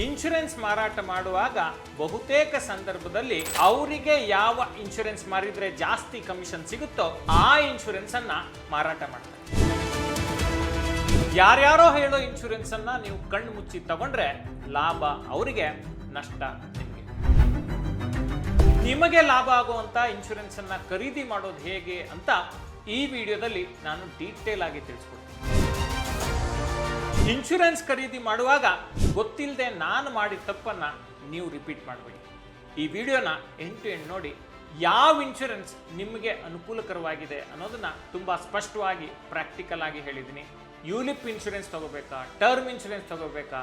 Insurance ಮಾರಾಟ ಮಾಡುವಾಗ ಬಹುತೇಕ ಸಂದರ್ಭದಲ್ಲಿ ಅವರಿಗೆ ಯಾವ ಇನ್ಶೂರೆನ್ಸ್ ಮಾರಿದ್ರೆ ಜಾಸ್ತಿ ಕಮಿಷನ್ ಸಿಗುತ್ತೋ ಆ ಇನ್ಶೂರೆನ್ಸ್ ಅನ್ನ ಮಾರಾಟ ಮಾಡ್ತಾರೆ. ಯಾರ್ಯಾರೋ ಹೇಳೋ ಇನ್ಶೂರೆನ್ಸ್ ಅನ್ನ ನೀವು ಕಣ್ಣು ಮುಚ್ಚಿ ತಗೊಂಡ್ರೆ ಲಾಭ ಅವರಿಗೆ, ನಷ್ಟ ನಿಮಗೆ. ನಿಮಗೆ ಲಾಭ ಆಗುವಂತ ಇನ್ಶೂರೆನ್ಸ್ ಅನ್ನ ಖರೀದಿ ಮಾಡೋದು ಹೇಗೆ ಅಂತ ಈ ವಿಡಿಯೋದಲ್ಲಿ ನಾನು ಡೀಟೇಲ್ ಆಗಿ ತಿಳಿಸ್ಕೊಡ್ತೀನಿ. ಇನ್ಶೂರೆನ್ಸ್ ಖರೀದಿ ಮಾಡುವಾಗ ಗೊತ್ತಿಲ್ಲದೆ ನಾನು ಮಾಡಿದ ತಪ್ಪನ್ನ ನೀವು ರಿಪೀಟ್ ಮಾಡಬೇಡಿ. ಈ ವಿಡಿಯೋನ ಎಂಟು ನೋಡಿ ಯಾವ ಇನ್ಶೂರೆನ್ಸ್ ನಿಮಗೆ ಅನುಕೂಲಕರವಾಗಿದೆ ಅನ್ನೋದನ್ನ ತುಂಬಾ ಸ್ಪಷ್ಟವಾಗಿ ಪ್ರಾಕ್ಟಿಕಲ್ ಆಗಿ ಹೇಳಿದ್ದೀನಿ. ಯುಲಿಪ್ ಇನ್ಶೂರೆನ್ಸ್ ತಗೋಬೇಕಾ, ಟರ್ಮ್ ಇನ್ಶೂರೆನ್ಸ್ ತಗೋಬೇಕಾ,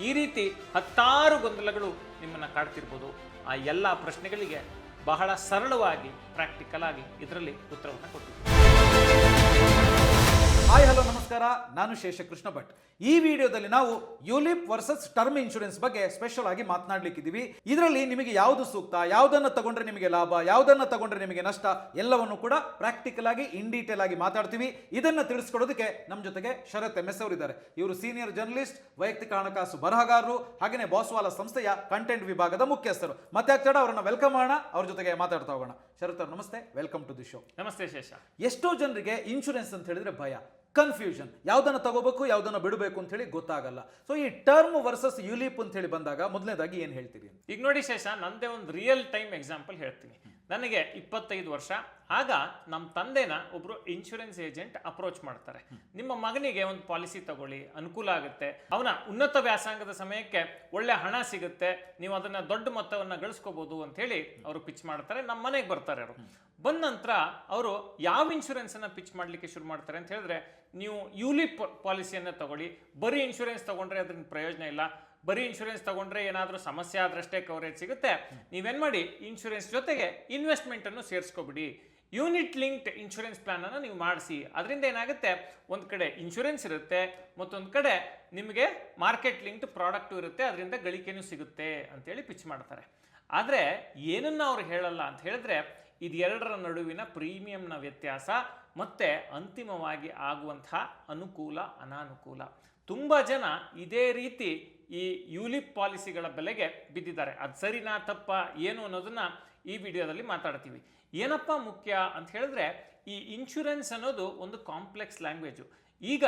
ಈ ರೀತಿ 10 ಗೊಂದಲಗಳು ನಿಮ್ಮನ್ನ ಕಾಡ್ತಿರ್ಬೋದು. ಆ ಎಲ್ಲ ಪ್ರಶ್ನೆಗಳಿಗೆ ಬಹಳ ಸರಳವಾಗಿ ಪ್ರಾಕ್ಟಿಕಲ್ ಆಗಿ ಇದರಲ್ಲಿ ಉತ್ತರವನ್ನು ಕೊಟ್ಟಿದ್ದೀನಿ. ಹಾಯ್ ಹಲೋ ನಮಸ್ಕಾರ, ನಾನು ಶೇಷಕೃಷ್ಣ ಭಟ್. ಈ ವಿಡಿಯೋದಲ್ಲಿ ನಾವು ಯುಲಿಪ್ ವರ್ಸಸ್ ಟರ್ಮ್ ಇನ್ಶೂರೆನ್ಸ್ ಬಗ್ಗೆ ಸ್ಪೆಷಲ್ ಆಗಿ ಮಾತನಾಡ್ಲಿಕ್ಕಿದ್ದೀವಿ. ಇದರಲ್ಲಿ ನಿಮಗೆ ಯಾವುದು ಸೂಕ್ತ, ಯಾವುದನ್ನು ತಗೊಂಡ್ರೆ ನಿಮಗೆ ಲಾಭ, ಯಾವುದನ್ನು ತಗೊಂಡ್ರೆ ನಿಮಗೆ ನಷ್ಟ, ಎಲ್ಲವನ್ನು ಕೂಡ ಪ್ರಾಕ್ಟಿಕಲ್ ಆಗಿ ಇನ್ ಡೀಟೇಲ್ ಆಗಿ ಮಾತಾಡ್ತೀವಿ. ಇದನ್ನ ತಿಳಿಸ್ಕೊಡೋದಕ್ಕೆ ನಮ್ಮ ಜೊತೆಗೆ ಶರತ್ MS ಅವರಿದ್ದಾರೆ. ಇವರು ಸೀನಿಯರ್ ಜರ್ನಲಿಸ್ಟ್, ವೈಯಕ್ತಿಕ ಹಣಕಾಸು ಬರಹಗಾರರು, ಹಾಗೆಯೇ ಬಾಸ್ವಾಲ ಸಂಸ್ಥೆಯ ಕಂಟೆಂಟ್ ವಿಭಾಗದ ಮುಖ್ಯಸ್ಥರು. ಮತ್ತೆ ಆಗ್ತಾಡ ಅವರನ್ನ ವೆಲ್ಕಮ್ ಮಾಡೋಣ, ಅವ್ರ ಜೊತೆಗೆ ಮಾತಾಡ್ತಾ ಹೋಗೋಣ. ಶರತ್ ಅವ್ರು ನಮಸ್ತೆ, ವೆಲ್ಕಮ್ ಟು ದಿ ಶೋ. ನಮಸ್ತೆ ಶೇಷ. ಎಷ್ಟೋ ಜನರಿಗೆ ಇನ್ಶೂರೆನ್ಸ್ ಅಂತ ಹೇಳಿದ್ರೆ ಭಯ, ಕನ್ಫ್ಯೂಷನ್, ಯಾವುದನ್ನು ತಗೋಬೇಕು ಯಾವುದನ್ನು ಬಿಡಬೇಕು ಅಂತ ಹೇಳಿ ಗೊತ್ತಾಗಲ್ಲ. ಸೊ ಈ ಟರ್ಮ್ ವರ್ಸಸ್ ಯುಲಿಪ್ ಅಂತ ಹೇಳಿ ಬಂದಾಗ ಮೊದಲನೇದಾಗಿ ಏನು ಹೇಳ್ತೀರಿ? ಈಗ ನೋಡಿ ಶೇಷ, ನಂದೇ ಒಂದು ರಿಯಲ್ ಟೈಮ್ ಎಕ್ಸಾಂಪಲ್ ಹೇಳ್ತೀನಿ. ನನಗೆ 25 ವರ್ಷ. ಆಗ ನಮ್ಮ ತಂದೆನ ಒಬ್ರು ಇನ್ಶೂರೆನ್ಸ್ ಏಜೆಂಟ್ ಅಪ್ರೋಚ್ ಮಾಡ್ತಾರೆ. ನಿಮ್ಮ ಮಗನಿಗೆ ಒಂದು ಪಾಲಿಸಿ ತಗೊಳ್ಳಿ, ಅನುಕೂಲ ಆಗುತ್ತೆ, ಅವನ ಉನ್ನತ ವ್ಯಾಸಂಗದ ಸಮಯಕ್ಕೆ ಒಳ್ಳೆ ಹಣ ಸಿಗುತ್ತೆ, ನೀವು ಅದನ್ನ ದೊಡ್ಡ ಮೊತ್ತವನ್ನ ಗಳಿಸ್ಕೋಬಹುದು ಅಂತ ಹೇಳಿ ಅವರು ಪಿಚ್ ಮಾಡ್ತಾರೆ. ನಮ್ಮ ಮನೆಗೆ ಬರ್ತಾರೆ. ಅವರು ಬಂದ ನಂತರ ಅವರು ಯಾವ ಇನ್ಶೂರೆನ್ಸ್ ಅನ್ನ ಪಿಚ್ ಮಾಡ್ಲಿಕ್ಕೆ ಶುರು ಮಾಡ್ತಾರೆ ಅಂತ ಹೇಳಿದ್ರೆ, ನೀವು ಯುಲಿಪ್ ಪಾಲಿಸಿಯನ್ನ ತಗೊಳ್ಳಿ, ಬರೀ ಇನ್ಶೂರೆನ್ಸ್ ತಗೊಂಡ್ರೆ ಅದನ್ನ ಪ್ರಯೋಜನ ಇಲ್ಲ, ಬರೀ ಇನ್ಶೂರೆನ್ಸ್ ತಗೊಂಡ್ರೆ ಏನಾದರೂ ಸಮಸ್ಯೆ ಆದ್ರಷ್ಟೇ ಕವರೇಜ್ ಸಿಗುತ್ತೆ, ನೀವೇನ್ ಮಾಡಿ ಇನ್ಶೂರೆನ್ಸ್ ಜೊತೆಗೆ ಇನ್ವೆಸ್ಟ್ಮೆಂಟ್ ಅನ್ನು ಸೇರಿಸ್ಕೊಬಿಡಿ, ಯೂನಿಟ್ ಲಿಂಕ್ಡ್ ಇನ್ಶೂರೆನ್ಸ್ ಪ್ಲಾನ್ ಅನ್ನು ನೀವು ಮಾಡಿಸಿ. ಅದರಿಂದ ಏನಾಗುತ್ತೆ, ಒಂದು ಕಡೆ ಇನ್ಶೂರೆನ್ಸ್ ಇರುತ್ತೆ, ಮತ್ತೊಂದು ಕಡೆ ನಿಮಗೆ ಮಾರ್ಕೆಟ್ ಲಿಂಕ್ಡ್ ಪ್ರಾಡಕ್ಟ್ ಇರುತ್ತೆ, ಅದರಿಂದ ಗಳಿಕೆನೂ ಸಿಗುತ್ತೆ ಅಂತೇಳಿ ಪಿಚ್ ಮಾಡ್ತಾರೆ. ಆದರೆ ಏನನ್ನ ಅವ್ರು ಹೇಳಲ್ಲ ಅಂತ ಹೇಳಿದ್ರೆ, ಇದೆರಡರ ನಡುವಿನ ಪ್ರೀಮಿಯಂನ ವ್ಯತ್ಯಾಸ ಮತ್ತೆ ಅಂತಿಮವಾಗಿ ಆಗುವಂತಹ ಅನುಕೂಲ ಅನಾನುಕೂಲ. ತುಂಬ ಜನ ಇದೇ ರೀತಿ ಈ ಯುಲಿಪ್ ಪಾಲಿಸಿಗಳ ಬೆಲೆಗೆ ಬಿದ್ದಿದ್ದಾರೆ. ಅದು ಸರಿನಾ ತಪ್ಪ ಏನು ಅನ್ನೋದನ್ನ ಈ ವಿಡಿಯೋದಲ್ಲಿ ಮಾತಾಡ್ತೀವಿ. ಏನಪ್ಪ ಮುಖ್ಯ ಅಂತ ಹೇಳಿದ್ರೆ, ಈ ಇನ್ಶೂರೆನ್ಸ್ ಅನ್ನೋದು ಒಂದು ಕಾಂಪ್ಲೆಕ್ಸ್ ಲ್ಯಾಂಗ್ವೇಜು. ಈಗ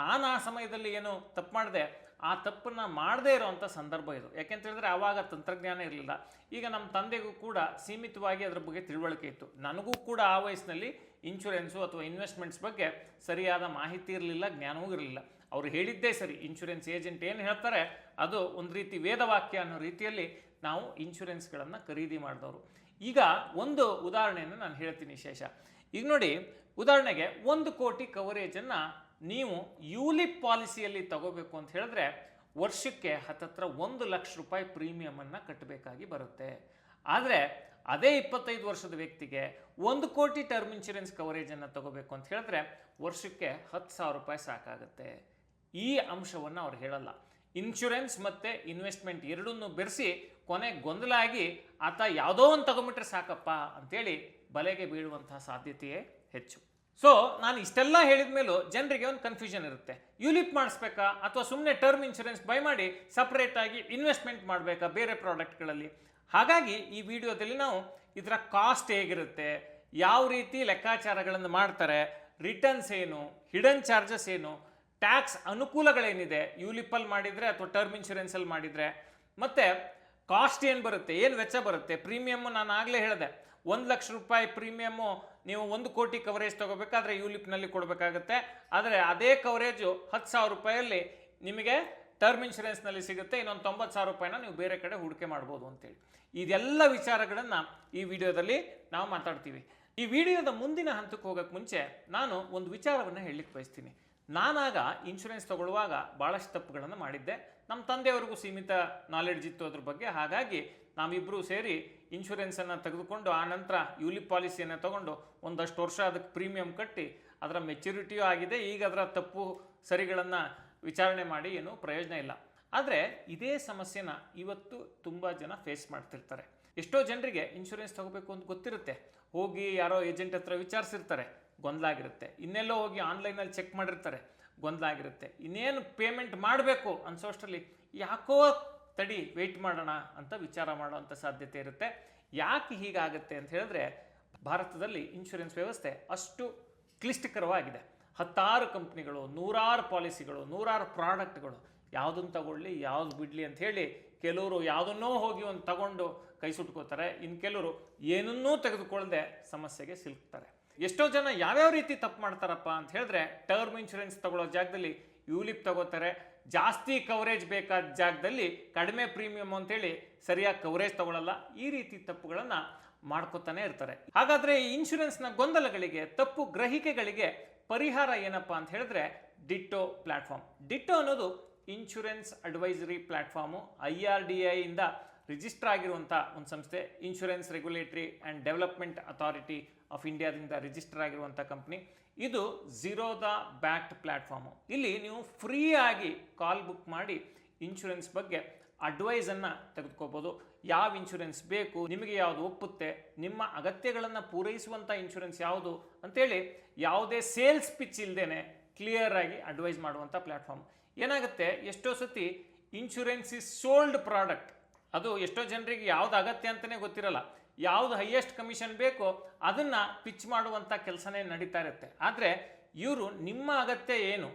ನಾನು ಆ ಸಮಯದಲ್ಲಿ ಏನು ತಪ್ಪು ಮಾಡಿದೆ, ಆ ತಪ್ಪನ್ನ ಮಾಡದೇ ಇರೋವಂಥ ಸಂದರ್ಭ ಇದು. ಯಾಕೆಂತ ಹೇಳಿದ್ರೆ ಆವಾಗ ತಂತ್ರಜ್ಞಾನ ಇರಲಿಲ್ಲ. ಈಗ ನಮ್ಮ ತಂದೆಗೂ ಕೂಡ ಸೀಮಿತವಾಗಿ ಅದರ ಬಗ್ಗೆ ತಿಳುವಳಿಕೆ ಇತ್ತು. ನನಗೂ ಕೂಡ ಆ ವಯಸ್ಸಿನಲ್ಲಿ ಇನ್ಶೂರೆನ್ಸು ಅಥವಾ ಇನ್ವೆಸ್ಟ್ಮೆಂಟ್ಸ್ ಬಗ್ಗೆ ಸರಿಯಾದ ಮಾಹಿತಿ ಇರಲಿಲ್ಲ, ಜ್ಞಾನವೂ ಇರಲಿಲ್ಲ. ಅವರು ಹೇಳಿದ್ದೇ ಸರಿ, ಇನ್ಶೂರೆನ್ಸ್ ಏಜೆಂಟ್ ಏನು ಹೇಳ್ತಾರೆ ಅದು ಒಂದು ರೀತಿ ವೇದವಾಕ್ಯ ಅನ್ನೋ ರೀತಿಯಲ್ಲಿ ನಾವು ಇನ್ಶೂರೆನ್ಸ್ಗಳನ್ನು ಖರೀದಿ ಮಾಡಿದವರು. ಈಗ ಒಂದು ಉದಾಹರಣೆಯನ್ನು ನಾನು ಹೇಳ್ತೀನಿ ಶೇಷ. ಈಗ ನೋಡಿ, ಉದಾಹರಣೆಗೆ 1 ಕೋಟಿ ಕವರೇಜನ್ನು ನೀವು ಯುಲಿಪ್ ಪಾಲಿಸಿಯಲ್ಲಿ ತಗೋಬೇಕು ಅಂತ ಹೇಳಿದ್ರೆ ವರ್ಷಕ್ಕೆ ಹತ್ತತ್ರ 1 ಲಕ್ಷ ರೂಪಾಯಿ ಪ್ರೀಮಿಯಮನ್ನು ಕಟ್ಟಬೇಕಾಗಿ ಬರುತ್ತೆ. ಆದರೆ ಅದೇ 25 ವರ್ಷದ ವ್ಯಕ್ತಿಗೆ 1 ಕೋಟಿ ಟರ್ಮ್ ಇನ್ಶೂರೆನ್ಸ್ ಕವರೇಜನ್ನು ತಗೋಬೇಕು ಅಂತ ಹೇಳಿದ್ರೆ ವರ್ಷಕ್ಕೆ 10,000 ರೂಪಾಯಿ ಸಾಕಾಗುತ್ತೆ. ಈ ಅಂಶವನ್ನು ಅವ್ರು ಹೇಳಲ್ಲ. ಇನ್ಶೂರೆನ್ಸ್ ಮತ್ತು ಇನ್ವೆಸ್ಟ್ಮೆಂಟ್ ಎರಡನ್ನೂ ಬೆರೆಸಿ ಕೊನೆ ಗೊಂದಲ ಆಗಿ ಆತ ಯಾವುದೋ ಒಂದು ತಗೊಂಬಿಟ್ರೆ ಸಾಕಪ್ಪ ಅಂತೇಳಿ ಬಲೆಗೆ ಬೀಳುವಂತಹ ಸಾಧ್ಯತೆಯೇ ಹೆಚ್ಚು. ಸೊ ನಾನು ಇಷ್ಟೆಲ್ಲ ಹೇಳಿದ ಮೇಲೂ ಜನರಿಗೆ ಒಂದು ಕನ್ಫ್ಯೂಷನ್ ಇರುತ್ತೆ. ಯುಲಿಪ್ ಮಾಡಿಸ್ಬೇಕಾ ಅಥವಾ ಸುಮ್ಮನೆ ಟರ್ಮ್ ಇನ್ಶೂರೆನ್ಸ್ ಬೈ ಮಾಡಿ ಸಪ್ರೇಟ್ ಆಗಿ ಇನ್ವೆಸ್ಟ್ಮೆಂಟ್ ಮಾಡಬೇಕಾ ಬೇರೆ ಪ್ರಾಡಕ್ಟ್ಗಳಲ್ಲಿ? ಹಾಗಾಗಿ ಈ ವಿಡಿಯೋದಲ್ಲಿ ನಾವು ಇದರ ಕಾಸ್ಟ್ ಹೇಗಿರುತ್ತೆ, ಯಾವ ರೀತಿ ಲೆಕ್ಕಾಚಾರಗಳನ್ನು ಮಾಡ್ತಾರೆ, ರಿಟರ್ನ್ಸ್ ಏನು, ಹಿಡನ್ ಚಾರ್ಜಸ್ ಏನು, ಟ್ಯಾಕ್ಸ್ ಅನುಕೂಲಗಳೇನಿದೆ ಯುಲಿಪಲ್ಲಿ ಮಾಡಿದರೆ ಅಥವಾ ಟರ್ಮ್ ಇನ್ಶೂರೆನ್ಸಲ್ಲಿ ಮಾಡಿದರೆ, ಮತ್ತು ಕಾಸ್ಟ್ ಏನು ಬರುತ್ತೆ, ಏನು ವೆಚ್ಚ ಬರುತ್ತೆ, ಪ್ರೀಮಿಯಮ್ಮು ನಾನು ಆಗಲೇ ಹೇಳಿದೆ 1 ಲಕ್ಷ ರೂಪಾಯಿ ಪ್ರೀಮಿಯಮ್ಮು ನೀವು 1 ಕೋಟಿ ಕವರೇಜ್ ತಗೋಬೇಕಾದ್ರೆ ಯುಲಿಪ್ನಲ್ಲಿ ಕೊಡಬೇಕಾಗುತ್ತೆ. ಆದರೆ ಅದೇ ಕವರೇಜು 10,000 ರೂಪಾಯಲ್ಲಿ ನಿಮಗೆ ಟರ್ಮ್ ಇನ್ಶೂರೆನ್ಸ್ನಲ್ಲಿ ಸಿಗುತ್ತೆ. ಇನ್ನೊಂದು 90,000 ರೂಪಾಯಿನ ನೀವು ಬೇರೆ ಕಡೆ ಹೂಡಿಕೆ ಮಾಡ್ಬೋದು ಅಂತೇಳಿ. ಇದೆಲ್ಲ ವಿಚಾರಗಳನ್ನು ಈ ವಿಡಿಯೋದಲ್ಲಿ ನಾವು ಮಾತಾಡ್ತೀವಿ. ಈ ವಿಡಿಯೋದ ಮುಂದಿನ ಹಂತಕ್ಕೆ ಹೋಗೋಕ್ಕೆ ಮುಂಚೆ ನಾನು ಒಂದು ವಿಚಾರವನ್ನು ಹೇಳಲಿಕ್ಕೆ ಬಯಸ್ತೀನಿ. ನಾನಾಗ ಇನ್ಶೂರೆನ್ಸ್ ತಗೊಳ್ಳುವಾಗ ಭಾಳಷ್ಟು ತಪ್ಪುಗಳನ್ನು ಮಾಡಿದ್ದೆ. ನಮ್ಮ ತಂದೆಯವ್ರಿಗೂ ಸೀಮಿತ ನಾಲೆಡ್ಜ್ ಇತ್ತು ಅದ್ರ ಬಗ್ಗೆ. ಹಾಗಾಗಿ ನಾವಿಬ್ಬರೂ ಸೇರಿ ಇನ್ಶೂರೆನ್ಸನ್ನು ತೆಗೆದುಕೊಂಡು ಆ ನಂತರ ಯುಲಿಪ್ ಪಾಲಿಸಿಯನ್ನು ತಗೊಂಡು ಒಂದಷ್ಟು ವರ್ಷ ಅದಕ್ಕೆ ಪ್ರೀಮಿಯಂ ಕಟ್ಟಿ ಅದರ ಮೆಚ್ಯೂರಿಟಿಯೂ ಆಗಿದೆ. ಈಗ ಅದರ ತಪ್ಪು ಸರಿಗಳನ್ನು ವಿಚಾರಣೆ ಮಾಡಿ ಏನೂ ಪ್ರಯೋಜನ ಇಲ್ಲ. ಆದರೆ ಇದೇ ಸಮಸ್ಯೆನ ಇವತ್ತು ತುಂಬ ಜನ ಫೇಸ್ ಮಾಡ್ತಿರ್ತಾರೆ. ಎಷ್ಟೋ ಜನರಿಗೆ ಇನ್ಶೂರೆನ್ಸ್ ತಗೋಬೇಕು ಅಂತ ಗೊತ್ತಿರುತ್ತೆ, ಹೋಗಿ ಯಾರೋ ಏಜೆಂಟ್ ಹತ್ರ ವಿಚಾರಿಸಿರ್ತಾರೆ, ಗೊಂದಲ ಆಗಿರುತ್ತೆ. ಇನ್ನೆಲ್ಲೋ ಹೋಗಿ ಆನ್ಲೈನಲ್ಲಿ ಚೆಕ್ ಮಾಡಿರ್ತಾರೆ, ಗೊಂದಲ ಆಗಿರುತ್ತೆ. ಇನ್ನೇನು ಪೇಮೆಂಟ್ ಮಾಡಬೇಕು ಅನ್ಸೋಷ್ಟರಲ್ಲಿ ಯಾಕೋ ತಡಿ ವೆಯ್ಟ್ ಮಾಡೋಣ ಅಂತ ವಿಚಾರ ಮಾಡುವಂಥ ಸಾಧ್ಯತೆ ಇರುತ್ತೆ. ಯಾಕೆ ಹೀಗಾಗುತ್ತೆ ಅಂತ ಹೇಳಿದ್ರೆ ಭಾರತದಲ್ಲಿ ಇನ್ಶೂರೆನ್ಸ್ ವ್ಯವಸ್ಥೆ ಅಷ್ಟು ಕ್ಲಿಷ್ಟಕರವಾಗಿದೆ. 10 ಕಂಪ್ನಿಗಳು, 100 ಪಾಲಿಸಿಗಳು, 100 ಪ್ರಾಡಕ್ಟ್ಗಳು, ಯಾವುದನ್ನು ತಗೊಳ್ಳಿ ಯಾವ್ದು ಬಿಡಲಿ ಅಂತ ಹೇಳಿ ಕೆಲವರು ಯಾವುದನ್ನೋ ಹೋಗಿ ಒಂದು ತಗೊಂಡು ಕೈ ಸುಟ್ಕೋತಾರೆ, ಇನ್ನು ಕೆಲವರು ಏನನ್ನೂ ತೆಗೆದುಕೊಳ್ಳದೆ ಸಮಸ್ಯೆಗೆ ಸಿಲುಕ್ತಾರೆ. ಎಷ್ಟೋ ಜನ ಯಾವ್ಯಾವ ರೀತಿ ತಪ್ಪು ಮಾಡ್ತಾರಪ್ಪ ಅಂತ ಹೇಳಿದ್ರೆ ಟರ್ಮ್ ಇನ್ಶೂರೆನ್ಸ್ ತಗೊಳ್ಳೋ ಜಾಗದಲ್ಲಿ ಯೂಲಿಪ್ ತಗೋತಾರೆ, ಜಾಸ್ತಿ ಕವರೇಜ್ ಬೇಕಾದ ಜಾಗದಲ್ಲಿ ಕಡಿಮೆ ಪ್ರೀಮಿಯಂ ಅಂತೇಳಿ ಸರಿಯಾಗಿ ಕವರೇಜ್ ತಗೊಳ್ಳಲ್ಲ. ಈ ರೀತಿ ತಪ್ಪುಗಳನ್ನು ಮಾಡ್ಕೋತಾನೆ ಇರ್ತಾರೆ. ಹಾಗಾದರೆ ಈ ಇನ್ಶೂರೆನ್ಸ್ನ ಗೊಂದಲಗಳಿಗೆ, ತಪ್ಪು ಗ್ರಹಿಕೆಗಳಿಗೆ ಪರಿಹಾರ ಏನಪ್ಪ ಅಂತ ಹೇಳಿದ್ರೆ ಡಿಟ್ಟೋ ಪ್ಲಾಟ್ಫಾರ್ಮ್. ಡಿಟ್ಟೋ ಅನ್ನೋದು ಇನ್ಶೂರೆನ್ಸ್ ಅಡ್ವೈಸರಿ ಪ್ಲಾಟ್ಫಾರ್ಮು. IRDAI ಇಂದ ರಿಜಿಸ್ಟರ್ ಆಗಿರುವಂಥ ಒಂದು ಸಂಸ್ಥೆ. Insurance regulatory and development authority of ಇಂಡಿಯಾದಿಂದ ರಿಜಿಸ್ಟರ್ ಆಗಿರುವಂಥ ಕಂಪ್ನಿ. ಇದು ಝೀರೋದ ಬ್ಯಾಕ್ಡ್ ಪ್ಲಾಟ್ಫಾರ್ಮು. ಇಲ್ಲಿ ನೀವು ಫ್ರೀಯಾಗಿ ಕಾಲ್ ಬುಕ್ ಮಾಡಿ ಇನ್ಶೂರೆನ್ಸ್ ಬಗ್ಗೆ ಅಡ್ವೈಸನ್ನು ತೆಗೆದುಕೋಬೋದು. ಯಾವ ಇನ್ಶೂರೆನ್ಸ್ ಬೇಕು, ನಿಮಗೆ ಯಾವುದು ಒಪ್ಪುತ್ತೆ, ನಿಮ್ಮ ಅಗತ್ಯಗಳನ್ನು ಪೂರೈಸುವಂಥ ಇನ್ಶೂರೆನ್ಸ್ ಯಾವುದು ಅಂತೇಳಿ ಯಾವುದೇ ಸೇಲ್ಸ್ ಪಿಚ್ ಇಲ್ಲದೇನೆ ಕ್ಲಿಯರ್ ಆಗಿ ಅಡ್ವೈಸ್ ಮಾಡುವಂಥ ಪ್ಲ್ಯಾಟ್ಫಾರ್ಮ್. ಏನಾಗುತ್ತೆ, ಎಷ್ಟೋ ಸತಿ ಇನ್ಶೂರೆನ್ಸ್ ಇಸ್ ಸೋಲ್ಡ್ ಪ್ರಾಡಕ್ಟ್. ಅದು ಎಷ್ಟೋ ಜನರಿಗೆ ಯಾವ್ದು ಅಗತ್ಯ ಅಂತಲೇ ಗೊತ್ತಿರಲ್ಲ. ಯಾವುದು ಹೈಯೆಸ್ಟ್ ಕಮಿಷನ್ ಬೇಕೋ ಅದನ್ನು ಪಿಚ್ ಮಾಡುವಂಥ ಕೆಲಸನೇ ನಡೀತಾ ಇರುತ್ತೆ. ಆದರೆ ಇವರು ನಿಮ್ಮ ಅಗತ್ಯ ಏನು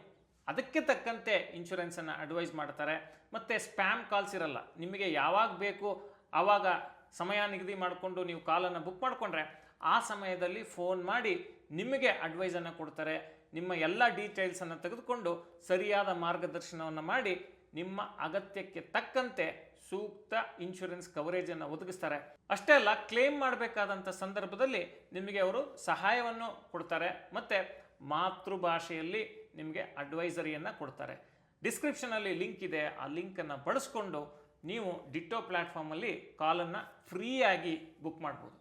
ಅದಕ್ಕೆ ತಕ್ಕಂತೆ ಇನ್ಶೂರೆನ್ಸನ್ನು ಅಡ್ವೈಸ್ ಮಾಡ್ತಾರೆ. ಮತ್ತು ಸ್ಪ್ಯಾಮ್ ಕಾಲ್ಸ್ ಇರಲ್ಲ. ನಿಮಗೆ ಯಾವಾಗ ಬೇಕು ಆವಾಗ ಸಮಯ ನಿಗದಿ ಮಾಡಿಕೊಂಡು ನೀವು ಕಾಲನ್ನು ಬುಕ್ ಮಾಡಿಕೊಂಡ್ರೆ ಆ ಸಮಯದಲ್ಲಿ ಫೋನ್ ಮಾಡಿ ನಿಮಗೆ ಅಡ್ವೈಸನ್ನು ಕೊಡ್ತಾರೆ. ನಿಮ್ಮ ಎಲ್ಲ ಡೀಟೇಲ್ಸನ್ನು ತೆಗೆದುಕೊಂಡು ಸರಿಯಾದ ಮಾರ್ಗದರ್ಶನವನ್ನು ಮಾಡಿ ನಿಮ್ಮ ಅಗತ್ಯಕ್ಕೆ ತಕ್ಕಂತೆ ಸೂಕ್ತ ಇನ್ಶೂರೆನ್ಸ್ ಕವರೇಜನ್ನು ಒದಗಿಸ್ತಾರೆ. ಅಷ್ಟೇ ಅಲ್ಲ, ಕ್ಲೇಮ್ ಮಾಡಬೇಕಾದಂಥ ಸಂದರ್ಭದಲ್ಲಿ ನಿಮಗೆ ಅವರು ಸಹಾಯವನ್ನು ಕೊಡ್ತಾರೆ ಮತ್ತು ಮಾತೃಭಾಷೆಯಲ್ಲಿ ನಿಮಗೆ ಅಡ್ವೈಸರಿಯನ್ನು ಕೊಡ್ತಾರೆ. ಡಿಸ್ಕ್ರಿಪ್ಷನಲ್ಲಿ ಲಿಂಕ್ ಇದೆ, ಆ ಲಿಂಕನ್ನು ಬಳಸ್ಕೊಂಡು ನೀವು ಡಿಟ್ಟೋ ಪ್ಲ್ಯಾಟ್ಫಾರ್ಮಲ್ಲಿ ಕಾಲನ್ನು ಫ್ರೀಯಾಗಿ ಬುಕ್ ಮಾಡ್ಬೋದು.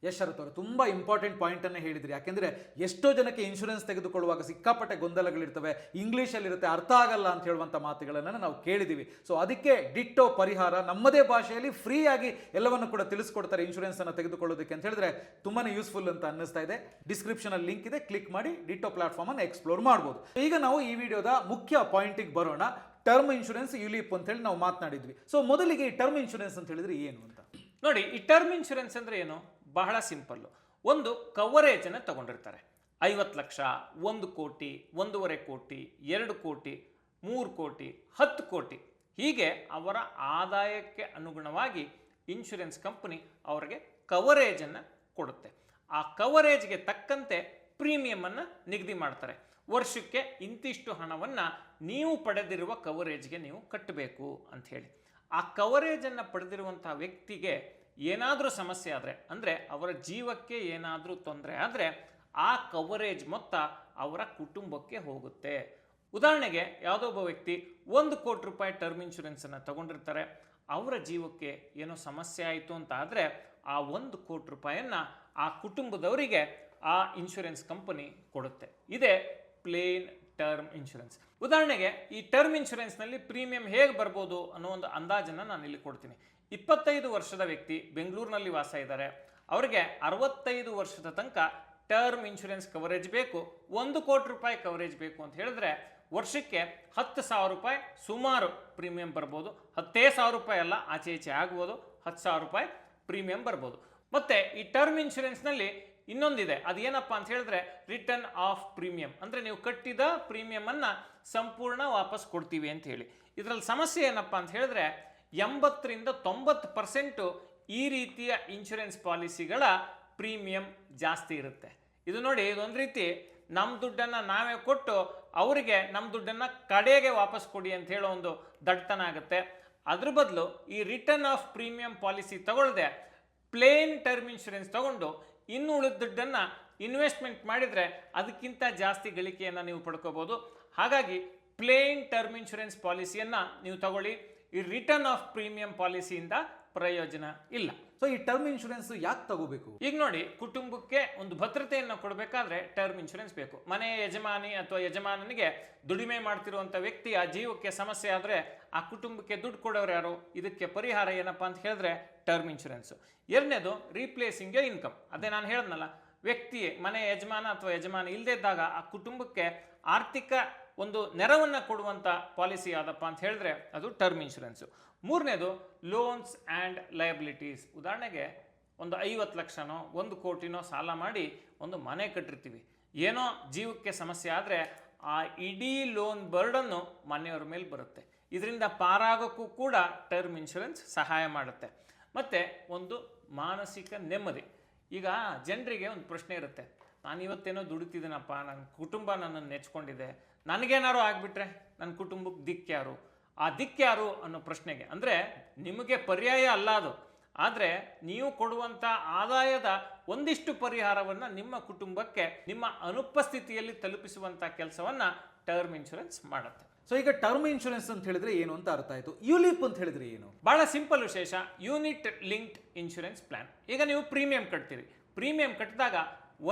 ಯಶ್ ಶರತ್ ಅವರು ತುಂಬ ಇಂಪಾರ್ಟೆಂಟ್ ಪಾಯಿಂಟನ್ನು ಹೇಳಿದ್ರಿ. ಯಾಕೆಂದರೆ ಎಷ್ಟೋ ಜನಕ್ಕೆ ಇನ್ಶೂರೆನ್ಸ್ ತೆಗೆದುಕೊಳ್ಳುವಾಗ ಸಿಕ್ಕಾಪಟ್ಟೆ ಗೊಂದಲಗಳಿರ್ತವೆ, ಇಂಗ್ಲೀಷಲ್ಲಿರುತ್ತೆ, ಅರ್ಥ ಆಗಲ್ಲ ಅಂತ ಹೇಳುವಂಥ ಮಾತುಗಳನ್ನು ನಾವು ಕೇಳಿದ್ದೀವಿ. ಸೊ ಅದಕ್ಕೆ ಡಿಟ್ಟೋ ಪರಿಹಾರ ನಮ್ಮದೇ ಭಾಷೆಯಲ್ಲಿ ಫ್ರೀಯಾಗಿ ಎಲ್ಲವನ್ನು ಕೂಡ ತಿಳಿಸ್ಕೊಡ್ತಾರೆ ಇನ್ಶೂರೆನ್ಸನ್ನು ತೆಗೆದುಕೊಳ್ಳೋದಕ್ಕೆ ಅಂತ ಹೇಳಿದ್ರೆ ತುಂಬಾ ಯೂಸ್ಫುಲ್ ಅಂತ ಅನ್ನಿಸ್ತಾ ಇದೆ. ಡಿಸ್ಕ್ರಿಪ್ಷನಲ್ಲಿ ಲಿಂಕ್ ಇದೆ, ಕ್ಲಿಕ್ ಮಾಡಿ ಡಿಟ್ಟೋ ಪ್ಲಾಟ್ಫಾರ್ಮನ್ನು ಎಕ್ಸ್ಪ್ಲೋರ್ ಮಾಡ್ಬೋದು. ಈಗ ನಾವು ಈ ವಿಡಿಯೋದ ಮುಖ್ಯ ಪಾಯಿಂಟಿಗೆ ಬರೋಣ. ಟರ್ಮ್ ಇನ್ಶೂರೆನ್ಸ್, ಯುಲಿಪ್ ಅಂತ ಹೇಳಿ ನಾವು ಮಾತನಾಡಿದ್ವಿ. ಸೊ ಮೊದಲಿಗೆ ಈ ಟರ್ಮ್ ಇನ್ಶೂರೆನ್ಸ್ ಅಂತ ಹೇಳಿದ್ರೆ ಏನು ಅಂತ ನೋಡಿ. ಈ ಟರ್ಮ್ ಇನ್ಶೂರೆನ್ಸ್ ಅಂದರೆ ಏನು? ಬಹಳ ಸಿಂಪಲ್ಲು. ಒಂದು ಕವರೇಜನ್ನು ತಗೊಂಡಿರ್ತಾರೆ. 50 ಲಕ್ಷ, 1 ಕೋಟಿ, 1.5 ಕೋಟಿ, 2 ಕೋಟಿ, 3 ಕೋಟಿ, 10 ಕೋಟಿ, ಹೀಗೆ ಅವರ ಆದಾಯಕ್ಕೆ ಅನುಗುಣವಾಗಿ ಇನ್ಶೂರೆನ್ಸ್ ಕಂಪನಿ ಅವರಿಗೆ ಕವರೇಜನ್ನು ಕೊಡುತ್ತೆ. ಆ ಕವರೇಜ್ಗೆ ತಕ್ಕಂತೆ ಪ್ರೀಮಿಯಮನ್ನು ನಿಗದಿ ಮಾಡ್ತಾರೆ. ವರ್ಷಕ್ಕೆ ಇಂತಿಷ್ಟು ಹಣವನ್ನು ನೀವು ಪಡೆದಿರುವ ಕವರೇಜ್ಗೆ ನೀವು ಕಟ್ಟಬೇಕು ಅಂಥೇಳಿ. ಆ ಕವರೇಜನ್ನು ಪಡೆದಿರುವಂಥ ವ್ಯಕ್ತಿಗೆ ಏನಾದರೂ ಸಮಸ್ಯೆ ಆದರೆ, ಅಂದರೆ ಅವರ ಜೀವಕ್ಕೆ ಏನಾದರೂ ತೊಂದರೆ ಆದರೆ ಆ ಕವರೇಜ್ ಮೊತ್ತ ಅವರ ಕುಟುಂಬಕ್ಕೆ ಹೋಗುತ್ತೆ. ಉದಾಹರಣೆಗೆ ಯಾವುದೋ ಒಬ್ಬ ವ್ಯಕ್ತಿ 1 ಕೋಟಿ ರೂಪಾಯಿ ಟರ್ಮ್ ಇನ್ಶೂರೆನ್ಸನ್ನು ತಗೊಂಡಿರ್ತಾರೆ. ಅವರ ಜೀವಕ್ಕೆ ಏನೋ ಸಮಸ್ಯೆ ಆಯಿತು ಅಂತ ಆದರೆ ಆ 1 ಕೋಟಿ ರೂಪಾಯಿಯನ್ನು ಆ ಕುಟುಂಬದವರಿಗೆ ಆ ಇನ್ಶೂರೆನ್ಸ್ ಕಂಪನಿ ಕೊಡುತ್ತೆ. ಇದೇ ಪ್ಲೇನ್ ಟರ್ಮ್ ಇನ್ಶೂರೆನ್ಸ್. ಉದಾಹರಣೆಗೆ ಈ ಟರ್ಮ್ ಇನ್ಶೂರೆನ್ಸ್ನಲ್ಲಿ ಪ್ರೀಮಿಯಂ ಹೇಗೆ ಬರ್ಬೋದು ಅನ್ನೋ ಒಂದು ಅಂದಾಜನ್ನು ನಾನು ಇಲ್ಲಿ ಕೊಡ್ತೀನಿ. 25 ವರ್ಷದ ವ್ಯಕ್ತಿ ಬೆಂಗಳೂರಿನಲ್ಲಿ ವಾಸ ಇದ್ದಾರೆ. ಅವರಿಗೆ 65 ವರ್ಷದ ತನಕ ಟರ್ಮ್ ಇನ್ಶೂರೆನ್ಸ್ ಕವರೇಜ್ ಬೇಕು, 1 ಕೋಟಿ ರೂಪಾಯಿ ಕವರೇಜ್ ಬೇಕು ಅಂತ ಹೇಳಿದ್ರೆ ವರ್ಷಕ್ಕೆ 10,000 ರೂಪಾಯಿ ಸುಮಾರು ಪ್ರೀಮಿಯಂ ಬರ್ಬೋದು. 10,000 ರೂಪಾಯಿ ಅಲ್ಲ, ಆಚೆ ಈಚೆ ಆಗ್ಬೋದು, 10,000 ರೂಪಾಯಿ ಪ್ರೀಮಿಯಂ ಬರ್ಬೋದು. ಮತ್ತು ಈ ಟರ್ಮ್ ಇನ್ಶೂರೆನ್ಸ್ನಲ್ಲಿ ಇನ್ನೊಂದಿದೆ, ಅದೇನಪ್ಪ ಅಂತ ಹೇಳಿದ್ರೆ ರಿಟರ್ನ್ ಆಫ್ ಪ್ರೀಮಿಯಂ. ಅಂದರೆ ನೀವು ಕಟ್ಟಿದ ಪ್ರೀಮಿಯಮನ್ನು ಸಂಪೂರ್ಣ ವಾಪಸ್ ಕೊಡ್ತೀವಿ ಅಂತ ಹೇಳಿ. ಇದರಲ್ಲಿ ಸಮಸ್ಯೆ ಏನಪ್ಪ ಅಂತ ಹೇಳಿದ್ರೆ 80ರಿಂದ 90% ಈ ರೀತಿಯ ಇನ್ಶೂರೆನ್ಸ್ ಪಾಲಿಸಿಗಳ ಪ್ರೀಮಿಯಂ ಜಾಸ್ತಿ ಇರುತ್ತೆ. ಇದು ನೋಡಿ, ಇದೊಂದು ರೀತಿ ನಮ್ಮ ದುಡ್ಡನ್ನು ನಾವೇ ಕೊಟ್ಟು ಅವರಿಗೆ ನಮ್ಮ ದುಡ್ಡನ್ನು ಕಡೆಗೆ ವಾಪಸ್ ಕೊಡಿ ಅಂತ ಹೇಳೋ ಒಂದು ದಡ್ತನ ಆಗುತ್ತೆ. ಅದ್ರ ಬದಲು ಈ ರಿಟರ್ನ್ ಆಫ್ ಪ್ರೀಮಿಯಂ ಪಾಲಿಸಿ ತಗೊಳ್ಳದೆ ಪ್ಲೇನ್ ಟರ್ಮ್ ಇನ್ಶೂರೆನ್ಸ್ ತಗೊಂಡು ಇನ್ನು ಉಳಿದ ದುಡ್ಡನ್ನು ಇನ್ವೆಸ್ಟ್ಮೆಂಟ್ ಮಾಡಿದರೆ ಅದಕ್ಕಿಂತ ಜಾಸ್ತಿ ಗಳಿಕೆಯನ್ನು ನೀವು ಪಡ್ಕೋಬೋದು. ಹಾಗಾಗಿ ಪ್ಲೇನ್ ಟರ್ಮ್ ಇನ್ಶೂರೆನ್ಸ್ ಪಾಲಿಸಿಯನ್ನು ನೀವು ತಗೊಳ್ಳಿ. ಈ ರಿಟರ್ನ್ ಆಫ್ ಪ್ರೀಮಿಯಂ ಪಾಲಿಸಿಯಿಂದ ಪ್ರಯೋಜನ ಇಲ್ಲ. ಸೊ ಈ ಟರ್ಮ್ ಇನ್ಶೂರೆನ್ಸ್ ಯಾಕೆ ತಗೋಬೇಕು? ಈಗ ನೋಡಿ, ಕುಟುಂಬಕ್ಕೆ ಒಂದು ಭದ್ರತೆಯನ್ನು ಕೊಡಬೇಕಾದ್ರೆ ಟರ್ಮ್ ಇನ್ಶೂರೆನ್ಸ್ ಬೇಕು. ಮನೆಯ ಯಜಮಾನಿ ಅಥವಾ ಯಜಮಾನನಿಗೆ ದುಡಿಮೆ ಮಾಡ್ತಿರುವಂಥ ವ್ಯಕ್ತಿಯ ಜೀವಕ್ಕೆ ಸಮಸ್ಯೆ ಆದರೆ ಆ ಕುಟುಂಬಕ್ಕೆ ದುಡ್ಡು ಕೊಡೋರು ಯಾರು? ಇದಕ್ಕೆ ಪರಿಹಾರ ಏನಪ್ಪ ಅಂತ ಹೇಳಿದ್ರೆ ಟರ್ಮ್ ಇನ್ಶೂರೆನ್ಸು. ಎರಡನೇದು ರೀಪ್ಲೇಸಿಂಗ್ ಯೋರ್ ಇನ್ಕಮ್. ಅದೇ ನಾನು ಹೇಳಿದ್ನಲ್ಲ, ವ್ಯಕ್ತಿ ಮನೆಯ ಯಜಮಾನ ಅಥವಾ ಯಜಮಾನಿ ಇಲ್ಲದೇ ಇದ್ದಾಗ ಆ ಕುಟುಂಬಕ್ಕೆ ಆರ್ಥಿಕ ಒಂದು ನೆರವನ್ನು ಕೊಡುವಂಥ ಪಾಲಿಸಿ ಯಾವುದಪ್ಪ ಅಂತ ಹೇಳಿದ್ರೆ ಅದು ಟರ್ಮ್ ಇನ್ಶೂರೆನ್ಸು. ಮೂರನೇದು ಲೋನ್ಸ್ ಆ್ಯಂಡ್ ಲಯಬಿಲಿಟೀಸ್. ಉದಾಹರಣೆಗೆ ಒಂದು 50 ಲಕ್ಷನೋ 1 ಕೋಟಿನೋ ಸಾಲ ಮಾಡಿ ಒಂದು ಮನೆ ಕಟ್ಟಿರ್ತೀವಿ, ಏನೋ ಜೀವಕ್ಕೆ ಸಮಸ್ಯೆ ಆದರೆ ಆ ಇಡೀ ಲೋನ್ ಬರ್ಡನ್ನು ಮನೆಯವ್ರ ಮೇಲೆ ಬರುತ್ತೆ. ಇದರಿಂದ ಪಾರಾಗೋಕ್ಕೂ ಕೂಡ ಟರ್ಮ್ ಇನ್ಶೂರೆನ್ಸ್ ಸಹಾಯ ಮಾಡುತ್ತೆ. ಮತ್ತು ಒಂದು ಮಾನಸಿಕ ನೆಮ್ಮದಿ. ಈಗ ಜನರಿಗೆ ಒಂದು ಪ್ರಶ್ನೆ ಇರುತ್ತೆ, ನಾನು ಇವತ್ತೇನೋ ದುಡಿತಿದ್ದೀನಪ್ಪ, ನನ್ನ ಕುಟುಂಬ ನನ್ನನ್ನು ನೆಚ್ಕೊಂಡಿದೆ, ನನಗೇನಾರು ಆಗಿಬಿಟ್ರೆ ನನ್ನ ಕುಟುಂಬಕ್ಕೆ ದಿಕ್ಕ್ಯಾರು? ಆ ದಿಕ್ಕ್ಯಾರು ಅನ್ನೋ ಪ್ರಶ್ನೆಗೆ ಅಂದರೆ ನಿಮಗೆ ಪರ್ಯಾಯ ಅಲ್ಲ ಅದು, ಆದರೆ ನೀವು ಕೊಡುವಂಥ ಆದಾಯದ ಒಂದಿಷ್ಟು ಪರಿಹಾರವನ್ನು ನಿಮ್ಮ ಕುಟುಂಬಕ್ಕೆ ನಿಮ್ಮ ಅನುಪಸ್ಥಿತಿಯಲ್ಲಿ ತಲುಪಿಸುವಂಥ ಕೆಲಸವನ್ನು ಟರ್ಮ್ ಇನ್ಶೂರೆನ್ಸ್ ಮಾಡುತ್ತೆ. ಸೊ ಈಗ ಟರ್ಮ್ ಇನ್ಶೂರೆನ್ಸ್ ಅಂತ ಹೇಳಿದ್ರೆ ಏನು ಅಂತ ಅರ್ಥ ಆಯ್ತು. ಯುಲಿಪ್ ಅಂತ ಹೇಳಿದ್ರೆ ಏನು? ಬಹಳ ಸಿಂಪಲ್ ವಿಶೇಷ, ಯೂನಿಟ್ ಲಿಂಕ್ಡ್ ಇನ್ಶೂರೆನ್ಸ್ ಪ್ಲಾನ್. ಈಗ ನೀವು ಪ್ರೀಮಿಯಂ ಕಟ್ತೀರಿ, ಪ್ರೀಮಿಯಂ ಕಟ್ಟಿದಾಗ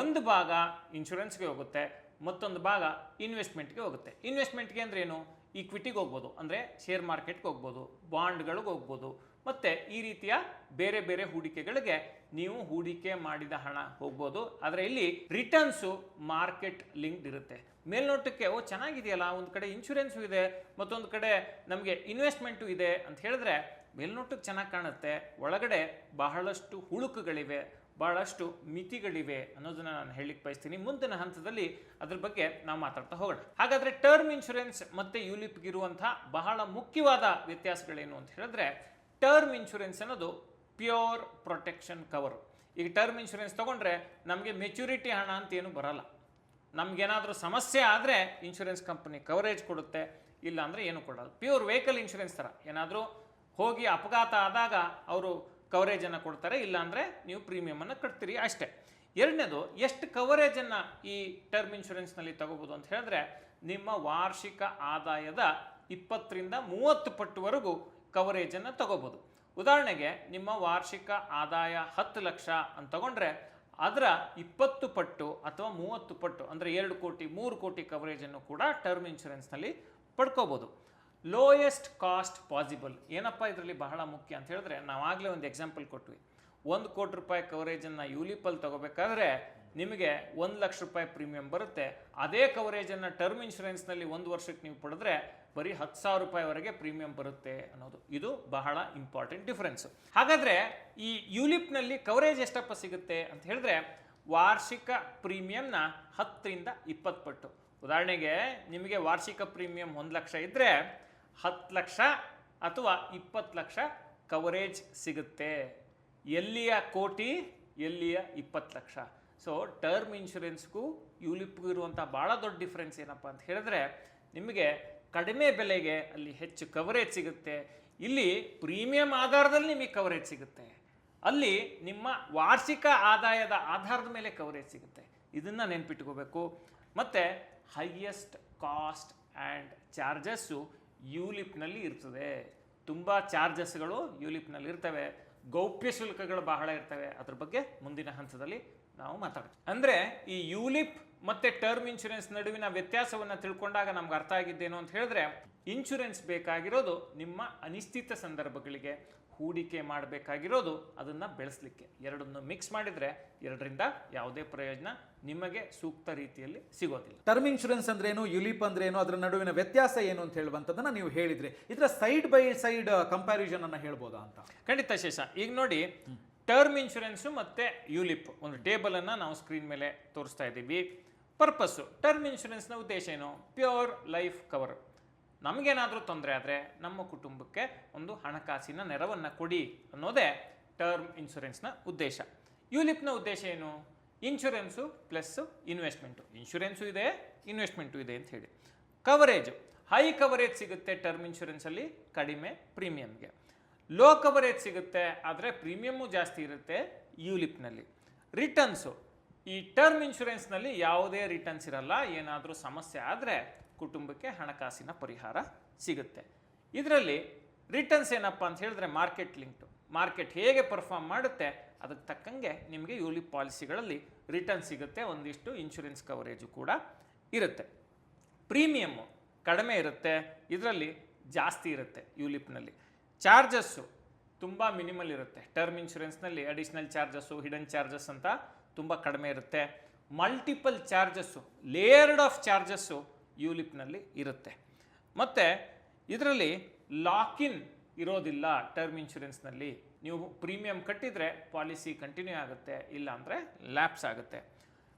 ಒಂದು ಭಾಗ ಇನ್ಶೂರೆನ್ಸ್ಗೆ ಹೋಗುತ್ತೆ, ಮತ್ತೊಂದು ಭಾಗ ಇನ್ವೆಸ್ಟ್ಮೆಂಟ್ಗೆ ಹೋಗುತ್ತೆ. ಇನ್ವೆಸ್ಟ್ಮೆಂಟ್ಗೆ ಅಂದ್ರೆ ಏನು? ಈಕ್ವಿಟಿಗೆ ಹೋಗ್ಬೋದು, ಅಂದರೆ ಶೇರ್ ಮಾರ್ಕೆಟ್ಗೆ ಹೋಗ್ಬೋದು, ಬಾಂಡ್ಗಳಿಗೆ ಹೋಗ್ಬೋದು, ಮತ್ತು ಈ ರೀತಿಯ ಬೇರೆ ಬೇರೆ ಹೂಡಿಕೆಗಳಿಗೆ ನೀವು ಹೂಡಿಕೆ ಮಾಡಿದ ಹಣ ಹೋಗ್ಬೋದು. ಆದರೆ ಇಲ್ಲಿ ರಿಟರ್ನ್ಸು ಮಾರ್ಕೆಟ್ ಲಿಂಕ್ಡ್ ಇರುತ್ತೆ. ಮೇಲ್ನೋಟಕ್ಕೆ ಓ ಚೆನ್ನಾಗಿದೆಯಲ್ಲ, ಒಂದು ಕಡೆ ಇನ್ಶೂರೆನ್ಸು ಇದೆ, ಮತ್ತೊಂದು ಕಡೆ ನಮಗೆ ಇನ್ವೆಸ್ಟ್ಮೆಂಟು ಇದೆ ಅಂತ ಹೇಳಿದ್ರೆ ಮೇಲ್ನೋಟಕ್ಕೆ ಚೆನ್ನಾಗಿ ಕಾಣುತ್ತೆ, ಒಳಗಡೆ ಬಹಳಷ್ಟು ಹುಳುಕುಗಳಿವೆ, ಬಹಳಷ್ಟು ಮಿತಿಗಳಿವೆ ಅನ್ನೋದನ್ನ ನಾನು ಹೇಳಲಿಕ್ಕೆ ಬಯಸ್ತೀನಿ. ಮುಂದಿನ ಹಂತದಲ್ಲಿ ಅದ್ರ ಬಗ್ಗೆ ನಾವು ಮಾತಾಡ್ತಾ ಹೋಗೋಣ. ಹಾಗಾದ್ರೆ ಟರ್ಮ್ ಇನ್ಶೂರೆನ್ಸ್ ಮತ್ತೆ ಯುಲಿಪ್ಗೆ ಇರುವಂತಹ ಬಹಳ ಮುಖ್ಯವಾದ ವ್ಯತ್ಯಾಸಗಳೇನು ಅಂತ ಹೇಳಿದ್ರೆ, ಟರ್ಮ್ ಇನ್ಶೂರೆನ್ಸ್ ಅನ್ನೋದು ಪ್ಯೂರ್ ಪ್ರೊಟೆಕ್ಷನ್ ಕವರ್. ಈಗ ಟರ್ಮ್ ಇನ್ಶೂರೆನ್ಸ್ ತಗೊಂಡ್ರೆ ನಮಗೆ ಮೆಚುರಿಟಿ ಹಣ ಅಂತ ಏನು ಬರಲ್ಲ. ನಮಗೇನಾದರೂ ಸಮಸ್ಯೆ ಆದರೆ ಇನ್ಶೂರೆನ್ಸ್ ಕಂಪನಿ ಕವರೇಜ್ ಕೊಡುತ್ತೆ, ಇಲ್ಲ ಅಂದರೆ ಏನು ಕೊಡಲ್ಲ. ಪ್ಯೂರ್ ವೆಹಿಕಲ್ ಇನ್ಶೂರೆನ್ಸ್ ಥರ, ಏನಾದರೂ ಹೋಗಿ ಅಪಘಾತ ಆದಾಗ ಅವರು ಕವರೇಜನ್ನು ಕೊಡ್ತಾರೆ, ಇಲ್ಲಾಂದರೆ ನೀವು ಪ್ರೀಮಿಯಮನ್ನು ಕಟ್ತೀರಿ ಅಷ್ಟೇ. ಎರಡನೇದು, ಎಷ್ಟು ಕವರೇಜನ್ನು ಈ ಟರ್ಮ್ ಇನ್ಶೂರೆನ್ಸ್ನಲ್ಲಿ ತಗೋಬೋದು ಅಂತ ಹೇಳಿದ್ರೆ, ನಿಮ್ಮ ವಾರ್ಷಿಕ ಆದಾಯದ 20ರಿಂದ 30 ಪಟ್ಟುವರೆಗೂ ಕವರೇಜನ್ನು ತಗೋಬೋದು. ಉದಾಹರಣೆಗೆ ನಿಮ್ಮ ವಾರ್ಷಿಕ ಆದಾಯ 10 ಲಕ್ಷ ಅಂತ ತಗೊಂಡ್ರೆ ಅದರ 20 ಪಟ್ಟು ಅಥವಾ 30 ಪಟ್ಟು ಅಂದರೆ 2 ಕೋಟಿ 3 ಕೋಟಿ ಕವರೇಜನ್ನು ಕೂಡ ಟರ್ಮ್ ಇನ್ಶೂರೆನ್ಸ್ನಲ್ಲಿ ಪಡ್ಕೋಬೋದು. Lowest cost possible. ಏನಪ್ಪ ಇದರಲ್ಲಿ ಬಹಳ ಮುಖ್ಯ ಅಂತ ಹೇಳಿದ್ರೆ, ನಾವಾಗಲೇ ಒಂದು ಎಕ್ಸಾಂಪಲ್ ಕೊಟ್ವಿ. 1 ಕೋಟಿ ರೂಪಾಯಿ ಕವರೇಜನ್ನು ಯುಲಿಪಲ್ಲಿ ತಗೋಬೇಕಾದ್ರೆ ನಿಮಗೆ 1 ಲಕ್ಷ ರೂಪಾಯಿ ಪ್ರೀಮಿಯಂ ಬರುತ್ತೆ. ಅದೇ ಕವರೇಜನ್ನು ಟರ್ಮ್ ಇನ್ಶೂರೆನ್ಸ್ನಲ್ಲಿ 1 ವರ್ಷಕ್ಕೆ ನೀವು ಪಡೆದ್ರೆ ಬರೀ 10,000 ರೂಪಾಯಿವರೆಗೆ ಪ್ರೀಮಿಯಂ ಬರುತ್ತೆ ಅನ್ನೋದು, ಇದು ಬಹಳ ಇಂಪಾರ್ಟೆಂಟ್ ಡಿಫ್ರೆನ್ಸ್. ಹಾಗಾದರೆ ಈ ಯುಲಿಪ್ನಲ್ಲಿ ಕವರೇಜ್ ಎಷ್ಟಪ್ಪ ಸಿಗುತ್ತೆ ಅಂತ ಹೇಳಿದ್ರೆ, ವಾರ್ಷಿಕ ಪ್ರೀಮಿಯಂನ 10ರಿಂದ 20 ಪಟ್ಟು. ಉದಾಹರಣೆಗೆ ನಿಮಗೆ ವಾರ್ಷಿಕ ಪ್ರೀಮಿಯಂ 1 ಲಕ್ಷ ಇದ್ದರೆ 10 ಲಕ್ಷ ಅಥವಾ 20 ಲಕ್ಷ ಕವರೇಜ್ ಸಿಗುತ್ತೆ. ಎಲ್ಲಿಯ ಕೋಟಿ, ಎಲ್ಲಿಯ 20 ಲಕ್ಷ. ಸೊ ಟರ್ಮ್ ಇನ್ಶೂರೆನ್ಸ್ಗೂ ಯುಲಿಪ್ಗೂ ಇರುವಂಥ ಭಾಳ ದೊಡ್ಡ ಡಿಫ್ರೆನ್ಸ್ ಏನಪ್ಪ ಅಂತ ಹೇಳಿದ್ರೆ, ನಿಮಗೆ ಕಡಿಮೆ ಬೆಲೆಗೆ ಅಲ್ಲಿ ಹೆಚ್ಚು ಕವರೇಜ್ ಸಿಗುತ್ತೆ. ಇಲ್ಲಿ ಪ್ರೀಮಿಯಂ ಆಧಾರದಲ್ಲಿ ನಿಮಗೆ ಕವರೇಜ್ ಸಿಗುತ್ತೆ, ಅಲ್ಲಿ ನಿಮ್ಮ ವಾರ್ಷಿಕ ಆದಾಯದ ಆಧಾರದ ಮೇಲೆ ಕವರೇಜ್ ಸಿಗುತ್ತೆ. ಇದನ್ನು ನೆನ್ಪಿಟ್ಕೋಬೇಕು. ಮತ್ತು ಹೈಯೆಸ್ಟ್ ಕಾಸ್ಟ್ ಆ್ಯಂಡ್ ಚಾರ್ಜಸ್ಸು ಯುಲಿಪ್ನಲ್ಲಿ ಇರ್ತದೆ. ತುಂಬ ಚಾರ್ಜಸ್ಗಳು ಯುಲಿಪ್ನಲ್ಲಿ ಇರ್ತವೆ, ಗೌಪ್ಯ ಶುಲ್ಕಗಳು ಬಹಳ ಇರ್ತವೆ. ಅದ್ರ ಬಗ್ಗೆ ಮುಂದಿನ ಹಂತದಲ್ಲಿ ನಾವು ಮಾತಾಡ್ತೀವಿ. ಅಂದರೆ ಈ ಯುಲಿಪ್ ಮತ್ತು ಟರ್ಮ್ ಇನ್ಶೂರೆನ್ಸ್ ನಡುವಿನ ವ್ಯತ್ಯಾಸವನ್ನು ತಿಳ್ಕೊಂಡಾಗ ನಮ್ಗೆ ಅರ್ಥ ಆಗಿದ್ದೇನು ಅಂತ ಹೇಳಿದ್ರೆ, ಇನ್ಶೂರೆನ್ಸ್ ಬೇಕಾಗಿರೋದು ನಿಮ್ಮ ಅನಿಶ್ಚಿತ ಸಂದರ್ಭಗಳಿಗೆ, ಹೂಡಿಕೆ ಮಾಡಬೇಕಾಗಿರೋದು ಅದನ್ನು ಬೆಳೆಸಲಿಕ್ಕೆ. ಎರಡನ್ನು ಮಿಕ್ಸ್ ಮಾಡಿದರೆ ಎರಡರಿಂದ ಯಾವುದೇ ಪ್ರಯೋಜನ ನಿಮಗೆ ಸೂಕ್ತ ರೀತಿಯಲ್ಲಿ ಸಿಗೋದಿಲ್ಲ. ಟರ್ಮ್ ಇನ್ಶೂರೆನ್ಸ್ ಅಂದ್ರೇನು, ಯುಲಿಪ್ ಅಂದ್ರೇನು, ಅದರ ನಡುವಿನ ವ್ಯತ್ಯಾಸ ಏನು ಅಂತ ಹೇಳುವಂಥದ್ದನ್ನು ನೀವು ಹೇಳಿದ್ರಿ. ಇದರ ಸೈಡ್ ಬೈ ಸೈಡ್ ಕಂಪ್ಯಾರಿಸನ್ ಅನ್ನು ಹೇಳ್ಬೋದಾ ಅಂತ? ಖಂಡಿತ ಶೇಷ. ಈಗ ನೋಡಿ, ಟರ್ಮ್ ಇನ್ಶೂರೆನ್ಸು ಮತ್ತು ಯುಲಿಪ್ ಒಂದು ಟೇಬಲನ್ನು ನಾವು ಸ್ಕ್ರೀನ್ ಮೇಲೆ ತೋರಿಸ್ತಾ ಇದ್ದೀವಿ. ಪರ್ಪಸ್ಸು, ಟರ್ಮ್ ಇನ್ಶೂರೆನ್ಸ್ನ ಉದ್ದೇಶ ಏನು? Pure life cover. ನಮಗೇನಾದರೂ ತೊಂದರೆ ಆದರೆ ನಮ್ಮ ಕುಟುಂಬಕ್ಕೆ ಒಂದು ಹಣಕಾಸಿನ ನೆರವನ್ನು ಕೊಡಿ ಅನ್ನೋದೇ ಟರ್ಮ್ ಇನ್ಶೂರೆನ್ಸ್ನ ಉದ್ದೇಶ. ಯುಲಿಪ್ನ ಉದ್ದೇಶ ಏನು? Insurance plus investment. ಇನ್ಶೂರೆನ್ಸು ಇದೆ, ಇನ್ವೆಸ್ಟ್ಮೆಂಟು ಇದೆ ಅಂತ ಹೇಳಿ. ಕವರೇಜು, ಹೈ ಕವರೇಜ್ ಸಿಗುತ್ತೆ ಟರ್ಮ್ ಇನ್ಶೂರೆನ್ಸಲ್ಲಿ, ಕಡಿಮೆ ಪ್ರೀಮಿಯಂಗೆ. ಲೋ ಕವರೇಜ್ ಸಿಗುತ್ತೆ, ಆದರೆ ಪ್ರೀಮಿಯಮ್ಮು ಜಾಸ್ತಿ ಇರುತ್ತೆ ಯುಲಿಪ್ನಲ್ಲಿ. ರಿಟರ್ನ್ಸು, ಈ ಟರ್ಮ್ ಇನ್ಶೂರೆನ್ಸ್ನಲ್ಲಿ ಯಾವುದೇ ರಿಟರ್ನ್ಸ್ ಇರಲ್ಲ. ಏನಾದರೂ ಸಮಸ್ಯೆ ಆದರೆ ಕುಟುಂಬಕ್ಕೆ ಹಣಕಾಸಿನ ಪರಿಹಾರ ಸಿಗುತ್ತೆ. ಇದರಲ್ಲಿ ರಿಟರ್ನ್ಸ್ ಏನಪ್ಪ ಅಂತ ಹೇಳಿದ್ರೆ ಮಾರ್ಕೆಟ್ ಲಿಂಕ್ಡು. ಮಾರ್ಕೆಟ್ ಹೇಗೆ ಪರ್ಫಾರ್ಮ್ ಮಾಡುತ್ತೆ ಅದಕ್ಕೆ ತಕ್ಕಂಗೆ ನಿಮಗೆ ಯುಲಿಪ್ ಪಾಲಿಸಿಗಳಲ್ಲಿ ರಿಟರ್ನ್ ಸಿಗುತ್ತೆ. ಒಂದಿಷ್ಟು ಇನ್ಶೂರೆನ್ಸ್ ಕವರೇಜು ಕೂಡ ಇರುತ್ತೆ. ಪ್ರೀಮಿಯಮ್ಮು ಕಡಿಮೆ ಇರುತ್ತೆ, ಇದರಲ್ಲಿ ಜಾಸ್ತಿ ಇರುತ್ತೆ ಯುಲಿಪ್ನಲ್ಲಿ. ಚಾರ್ಜಸ್ಸು ತುಂಬ ಮಿನಿಮಲ್ ಇರುತ್ತೆ. ಟರ್ಮ್ ಇನ್ಶೂರೆನ್ಸ್ನಲ್ಲಿ ಅಡಿಷ್ನಲ್ ಚಾರ್ಜಸ್ಸು, ಹಿಡನ್ ಚಾರ್ಜಸ್ ಅಂತ ತುಂಬ ಕಡಿಮೆ ಇರುತ್ತೆ. Multiple charges, layered of charges ಯುಲಿಪ್ನಲ್ಲಿ ಇರುತ್ತೆ. ಮತ್ತು ಇದರಲ್ಲಿ ಲಾಕಿನ್ ಇರೋದಿಲ್ಲ. ಟರ್ಮ್ ಇನ್ಶೂರೆನ್ಸ್ನಲ್ಲಿ ನೀವು ಪ್ರೀಮಿಯಂ ಕಟ್ಟಿದರೆ ಪಾಲಿಸಿ ಕಂಟಿನ್ಯೂ ಆಗುತ್ತೆ, ಇಲ್ಲ ಅಂದರೆ ಲ್ಯಾಪ್ಸ್ ಆಗುತ್ತೆ.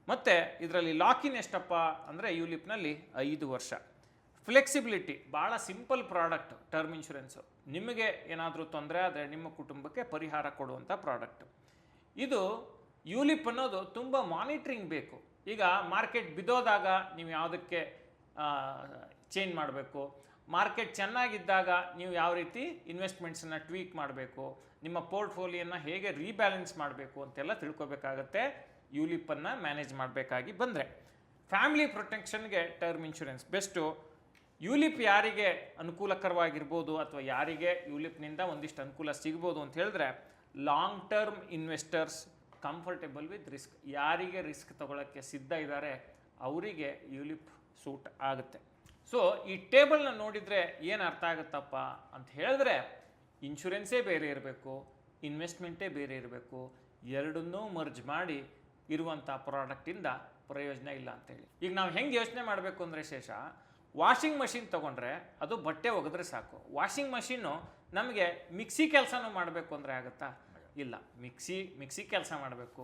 ಮತ್ತು ಇದರಲ್ಲಿ ಲಾಕಿನ್ ಎಷ್ಟಪ್ಪ ಅಂದರೆ ಯುಲಿಪ್ನಲ್ಲಿ 5 ವರ್ಷ. ಫ್ಲೆಕ್ಸಿಬಿಲಿಟಿ, ಭಾಳ ಸಿಂಪಲ್ ಪ್ರಾಡಕ್ಟ್ ಟರ್ಮ್ ಇನ್ಶೂರೆನ್ಸು. ನಿಮಗೆ ಏನಾದರೂ ತೊಂದರೆ ಆದರೆ ನಿಮ್ಮ ಕುಟುಂಬಕ್ಕೆ ಪರಿಹಾರ ಕೊಡುವಂಥ ಪ್ರಾಡಕ್ಟು ಇದು. ಯುಲಿಪ್ ಅನ್ನೋದು ತುಂಬ ಮಾನಿಟ್ರಿಂಗ್ ಬೇಕು. ಈಗ ಮಾರ್ಕೆಟ್ ಬಿದ್ದೋದಾಗ ನೀವು ಯಾವುದಕ್ಕೆ ಚೇಂಜ್ ಮಾಡಬೇಕು, ಮಾರ್ಕೆಟ್ ಚೆನ್ನಾಗಿದ್ದಾಗ ನೀವು ಯಾವ ರೀತಿ ಇನ್ವೆಸ್ಟ್ಮೆಂಟ್ಸನ್ನು ಟ್ವೀಕ್ ಮಾಡಬೇಕು, ನಿಮ್ಮ ಪೋರ್ಟ್ಫೋಲಿಯೋನ ಹೇಗೆ ರೀಬ್ಯಾಲೆನ್ಸ್ ಮಾಡಬೇಕು ಅಂತೆಲ್ಲ ತಿಳ್ಕೊಬೇಕಾಗತ್ತೆ ಯುಲಿಪನ್ನು ಮ್ಯಾನೇಜ್ ಮಾಡಬೇಕಾಗಿ ಬಂದರೆ. ಫ್ಯಾಮಿಲಿ ಪ್ರೊಟೆಕ್ಷನ್ಗೆ ಟರ್ಮ್ ಇನ್ಶೂರೆನ್ಸ್ ಬೆಸ್ಟು. ಯುಲಿಪ್ ಯಾರಿಗೆ ಅನುಕೂಲಕರವಾಗಿರ್ಬೋದು ಅಥವಾ ಯಾರಿಗೆ ಯುಲಿಪ್ನಿಂದ ಒಂದಿಷ್ಟು ಅನುಕೂಲ ಸಿಗ್ಬೋದು ಅಂತ ಹೇಳಿದ್ರೆ, long term investors comfortable with risk. ಯಾರಿಗೆ ರಿಸ್ಕ್ ತಗೊಳ್ಳೋಕ್ಕೆ ಸಿದ್ಧ ಇದ್ದಾರೆ ಅವರಿಗೆ ಯುಲಿಪ್ ಸೂಟ್ ಆಗುತ್ತೆ. ಸೊ ಈ ಟೇಬಲ್ನ ನೋಡಿದರೆ ಏನು ಅರ್ಥ ಆಗುತ್ತಪ್ಪ ಅಂತ ಹೇಳಿದ್ರೆ, ಇನ್ಶೂರೆನ್ಸೇ ಬೇರೆ ಇರಬೇಕು, ಇನ್ವೆಸ್ಟ್ಮೆಂಟೇ ಬೇರೆ ಇರಬೇಕು, ಎರಡನ್ನೂ ಮರ್ಜ್ ಮಾಡಿ ಇರುವಂಥ ಪ್ರಾಡಕ್ಟಿಂದ ಪ್ರಯೋಜನ ಇಲ್ಲ ಅಂತೇಳಿ. ಈಗ ನಾವು ಹೆಂಗೆ ಯೋಚನೆ ಮಾಡಬೇಕು ಅಂದರೆ ಶೇಷ, ವಾಷಿಂಗ್ ಮಷಿನ್ ತೊಗೊಂಡ್ರೆ ಅದು ಬಟ್ಟೆ ಒಗೆದ್ರೆ ಸಾಕು. ವಾಷಿಂಗ್ ಮಷಿನ್ನು ನಮಗೆ ಮಿಕ್ಸಿ ಕೆಲಸನೂ ಮಾಡಬೇಕು ಅಂದರೆ ಆಗುತ್ತಾ? ಇಲ್ಲ. ಮಿಕ್ಸಿ ಕೆಲಸ ಮಾಡಬೇಕು,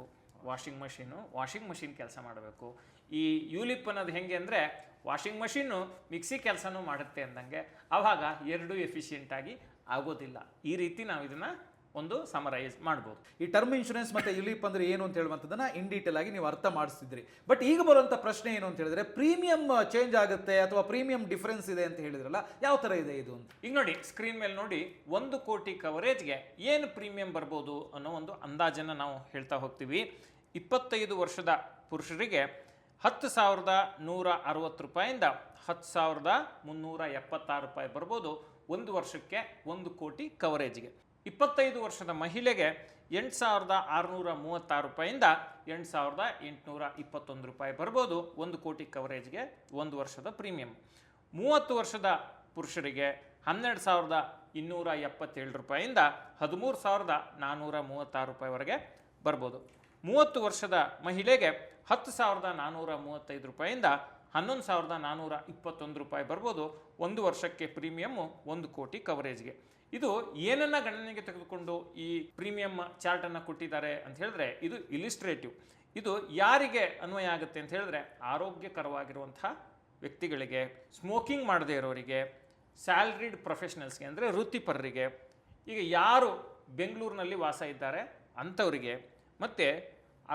ವಾಷಿಂಗ್ ಮಷಿನ್ ಕೆಲಸ ಮಾಡಬೇಕು. ಈ ಯುಲಿಪ್ ಅನ್ನೋದು ಹೆಂಗೆ ಅಂದರೆ, ವಾಷಿಂಗ್ ಮಷಿನ್ನು ಮಿಕ್ಸಿ ಕೆಲಸನೂ ಮಾಡುತ್ತೆ ಅಂದಂಗೆ, ಆವಾಗ ಎರಡೂ ಎಫಿಷಿಯೆಂಟಾಗಿ ಆಗೋದಿಲ್ಲ. ಈ ರೀತಿ ನಾವು ಇದನ್ನು ಒಂದು ಸಮರೈಸ್ ಮಾಡ್ಬೋದು. ಈ ಟರ್ಮ್ ಇನ್ಶೂರೆನ್ಸ್ ಮತ್ತು ಯುಲಿಪ್ ಅಂದರೆ ಏನು ಅಂತ ಹೇಳುವಂಥದ್ದನ್ನು ಇನ್ ಡೀಟೇಲ್ ಆಗಿ ನೀವು ಅರ್ಥ ಮಾಡಿಸ್ತಿದ್ರಿ. ಬಟ್ ಈಗ ಬರುವಂಥ ಪ್ರಶ್ನೆ ಏನು ಅಂತ ಹೇಳಿದ್ರೆ, ಪ್ರೀಮಿಯಂ ಚೇಂಜ್ ಆಗುತ್ತೆ ಅಥವಾ ಪ್ರೀಮಿಯಂ ಡಿಫರೆನ್ಸ್ ಇದೆ ಅಂತ ಹೇಳಿದ್ರಲ್ಲ, ಯಾವ ಥರ ಇದೆ ಇದು ಅಂತ? ಈಗ ನೋಡಿ, ಸ್ಕ್ರೀನ್ ಮೇಲೆ ನೋಡಿ, 1 ಕೋಟಿ ಕವರೇಜ್ಗೆ ಏನು ಪ್ರೀಮಿಯಂ ಬರ್ಬೋದು ಅನ್ನೋ ಒಂದು ಅಂದಾಜನ್ನು ನಾವು ಹೇಳ್ತಾ ಹೋಗ್ತೀವಿ. 25 ವರ್ಷದ ಪುರುಷರಿಗೆ 10,160 ರೂಪಾಯಿಂದ 10,376 ರೂಪಾಯಿ ಬರ್ಬೋದು 1 ವರ್ಷಕ್ಕೆ 1 ಕೋಟಿ ಕವರೇಜ್ಗೆ. 25 ವರ್ಷದ ಮಹಿಳೆಗೆ 8,636 ರೂಪಾಯಿಂದ 8,821 ರೂಪಾಯಿ ಬರ್ಬೋದು 1 ಕೋಟಿ ಕವರೇಜ್ಗೆ 1 ವರ್ಷದ ಪ್ರೀಮಿಯಂ. 30 ವರ್ಷದ ಪುರುಷರಿಗೆ 12,277 ರೂಪಾಯಿಂದ 13,436 ರೂಪಾಯಿವರೆಗೆ ಬರ್ಬೋದು. 30 ವರ್ಷದ ಮಹಿಳೆಗೆ 10,435 ರೂಪಾಯಿಂದ 11,421 ರೂಪಾಯಿ ಬರ್ಬೋದು 1 ವರ್ಷಕ್ಕೆ ಪ್ರೀಮಿಯಮ್ಮು 1 ಕೋಟಿ ಕವರೇಜ್ಗೆ. ಇದು ಏನನ್ನ ಗಣನೆಗೆ ತೆಗೆದುಕೊಂಡು ಈ ಪ್ರೀಮಿಯಂ ಚಾರ್ಟನ್ನು ಕೊಟ್ಟಿದ್ದಾರೆ ಅಂತ ಹೇಳಿದ್ರೆ, ಇದು ಇಲಿಸ್ಟ್ರೇಟಿವ್. ಇದು ಯಾರಿಗೆ ಅನ್ವಯ ಆಗುತ್ತೆ ಅಂತ ಹೇಳಿದ್ರೆ, ಆರೋಗ್ಯಕರವಾಗಿರುವಂಥ ವ್ಯಕ್ತಿಗಳಿಗೆ, ಸ್ಮೋಕಿಂಗ್ ಮಾಡದೇ ಇರೋರಿಗೆ, ಸ್ಯಾಲ್ರಿಡ್ ಪ್ರೊಫೆಷನಲ್ಸ್ಗೆ ಅಂದರೆ ವೃತ್ತಿಪರರಿಗೆ, ಈಗ ಯಾರು ಬೆಂಗಳೂರಿನಲ್ಲಿ ವಾಸ ಇದ್ದಾರೆ ಅಂಥವರಿಗೆ, ಮತ್ತು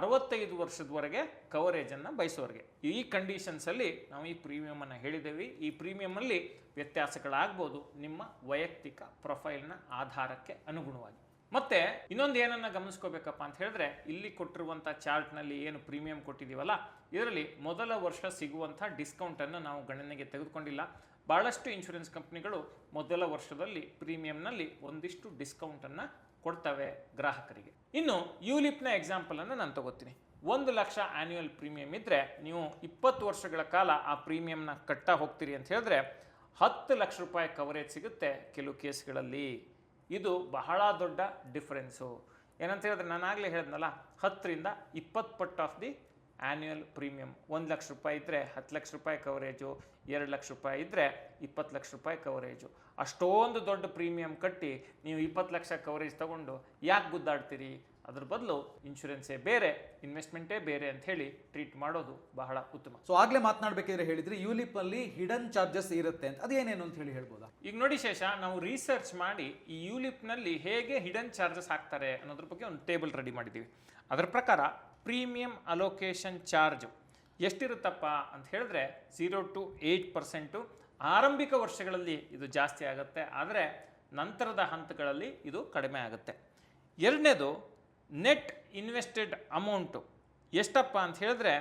65 ವರ್ಷದವರೆಗೆ ಕವರೇಜನ್ನು ಬಯಸೋರಿಗೆ. ಈ ಕಂಡೀಷನ್ಸಲ್ಲಿ ನಾವು ಈ ಪ್ರೀಮಿಯಮನ್ನು ಹೇಳಿದ್ದೇವೆ. ಈ ಪ್ರೀಮಿಯಮಲ್ಲಿ ವ್ಯತ್ಯಾಸಗಳಾಗ್ಬೋದು ನಿಮ್ಮ ವೈಯಕ್ತಿಕ ಪ್ರೊಫೈಲ್ನ ಆಧಾರಕ್ಕೆ ಅನುಗುಣವಾಗಿ. ಮತ್ತು ಇನ್ನೊಂದು ಏನನ್ನು ಗಮನಿಸ್ಕೋಬೇಕಪ್ಪ ಅಂತ ಹೇಳಿದ್ರೆ, ಇಲ್ಲಿ ಕೊಟ್ಟಿರುವಂಥ ಚಾರ್ಟ್ನಲ್ಲಿ ಏನು ಪ್ರೀಮಿಯಂ ಕೊಟ್ಟಿದ್ದೀವಲ್ಲ, ಇದರಲ್ಲಿ ಮೊದಲ ವರ್ಷ ಸಿಗುವಂಥ ಡಿಸ್ಕೌಂಟನ್ನು ನಾವು ಗಣನೆಗೆ ತೆಗೆದುಕೊಂಡಿಲ್ಲ. ಭಾಳಷ್ಟು ಇನ್ಶೂರೆನ್ಸ್ ಕಂಪ್ನಿಗಳು ಮೊದಲ ವರ್ಷದಲ್ಲಿ ಪ್ರೀಮಿಯಂನಲ್ಲಿ ಒಂದಿಷ್ಟು ಡಿಸ್ಕೌಂಟನ್ನು ಕೊಡ್ತವೆ ಗ್ರಾಹಕರಿಗೆ. ಇನ್ನು ಯುಲಿಪ್ನ ಎಕ್ಸಾಂಪಲನ್ನು ನಾನು ತಗೋತೀನಿ. 1 ಲಕ್ಷ ಆ್ಯನ್ಯುಯಲ್ ಪ್ರೀಮಿಯಂ ಇದ್ದರೆ ನೀವು 20 ವರ್ಷಗಳ ಕಾಲ ಆ ಪ್ರೀಮಿಯಂನ ಕಟ್ತಾ ಹೋಗ್ತೀರಿ ಅಂತ ಹೇಳಿದ್ರೆ 10 ಲಕ್ಷ ರೂಪಾಯಿ ಕವರೇಜ್ ಸಿಗುತ್ತೆ ಕೆಲವು ಕೇಸ್ಗಳಲ್ಲಿ. ಇದು ಬಹಳ ದೊಡ್ಡ ಡಿಫ್ರೆನ್ಸು. ಏನಂತ ಹೇಳಿದ್ರೆ, ನಾನು ಆಗಲೇ ಹೇಳಿದ್ನಲ್ಲ, 10ರಿಂದ 20 ಪಟ್ಟು of the annual premium. 1 lakh ರೂಪಾಯಿ ಇದ್ದರೆ 10 ಲಕ್ಷ ರೂಪಾಯಿ ಕವರೇಜು, 2 ಲಕ್ಷ ರೂಪಾಯಿ ಇದ್ದರೆ 20 ಲಕ್ಷ ರೂಪಾಯಿ ಕವರೇಜು. ಅಷ್ಟೊಂದು ದೊಡ್ಡ ಪ್ರೀಮಿಯಂ ಕಟ್ಟಿ ನೀವು 20 ಲಕ್ಷ ಕವರೇಜ್ ತಗೊಂಡು ಯಾಕೆ ಗುದ್ದಾಡ್ತೀರಿ? ಅದ್ರ ಬದಲು ಇನ್ಶೂರೆನ್ಸೇ ಬೇರೆ, ಇನ್ವೆಸ್ಟ್ಮೆಂಟೇ ಬೇರೆ ಅಂತ ಹೇಳಿ ಟ್ರೀಟ್ ಮಾಡೋದು ಬಹಳ ಉತ್ತಮ. ಸೊ ಆಗಲೇ ಮಾತನಾಡಬೇಕಿದ್ರೆ ಹೇಳಿದ್ರಿ ಯುಲಿಪ್ ಅಲ್ಲಿ ಹಿಡನ್ ಚಾರ್ಜಸ್ ಇರುತ್ತೆ ಅಂತ, ಅದೇನೇನು ಅಂತ ಹೇಳ್ಬೋದಾ? ಈಗ ನೋಡಿ ಶೇಷ, ನಾವು ರಿಸರ್ಚ್ ಮಾಡಿ ಈ ಯುಲಿಪ್ನಲ್ಲಿ ಹೇಗೆ ಹಿಡನ್ ಚಾರ್ಜಸ್ ಹಾಕ್ತಾರೆ ಅನ್ನೋದ್ರ ಬಗ್ಗೆ ಒಂದು ಟೇಬಲ್ ರೆಡಿ ಮಾಡಿದ್ದೀವಿ. ಅದರ ಪ್ರಕಾರ ಪ್ರೀಮಿಯಂ ಅಲೋಕೇಶನ್ ಚಾರ್ಜ್ ಎಷ್ಟಿರುತ್ತಪ್ಪ ಅಂತ ಹೇಳಿದ್ರೆ 0 to 8%. ಆರಂಭಿಕ ವರ್ಷಗಳಲ್ಲಿ ಇದು ಜಾಸ್ತಿ ಆಗುತ್ತೆ, ಆದರೆ ನಂತರದ ಹಂತಗಳಲ್ಲಿ ಇದು ಕಡಿಮೆ ಆಗುತ್ತೆ. ಎರಡನೇದು ನೆಟ್ ಇನ್ವೆಸ್ಟೆಡ್ ಅಮೌಂಟು ಎಷ್ಟಪ್ಪ ಅಂತ ಹೇಳಿದ್ರೆ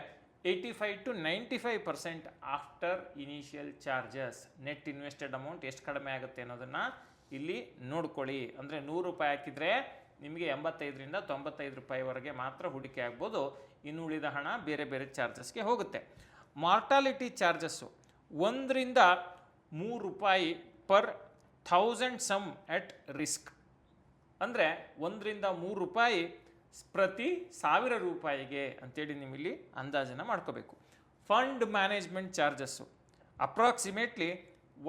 85 to 95% after initial charges. Net invested amount ಎಷ್ಟು ಕಡಿಮೆ ಆಗುತ್ತೆ ಅನ್ನೋದನ್ನು ಇಲ್ಲಿ ನೋಡ್ಕೊಳ್ಳಿ. ಅಂದರೆ 100 ರೂಪಾಯಿ ಹಾಕಿದರೆ ನಿಮಗೆ 85ರಿಂದ 95 ರೂಪಾಯಿವರೆಗೆ ಮಾತ್ರ ಹೂಡಿಕೆ ಆಗ್ಬೋದು. ಇನ್ನು ಉಳಿದ ಹಣ ಬೇರೆ ಬೇರೆ ಚಾರ್ಜಸ್ಗೆ ಹೋಗುತ್ತೆ. ಮಾರ್ಟಾಲಿಟಿ ಚಾರ್ಜಸ್ಸು 1ರಿಂದ 3 ರೂಪಾಯಿ ಪರ್ 1000 ಸಮ್ ಎಟ್ ರಿಸ್ಕ್. ಅಂದರೆ 1ರಿಂದ 3 ರೂಪಾಯಿ ಪ್ರತಿ 1000 ರೂಪಾಯಿಗೆ ಅಂತೇಳಿ ನೀವು ಇಲ್ಲಿ ಅಂದಾಜನ್ನು ಮಾಡ್ಕೋಬೇಕು. Fund management charges approximately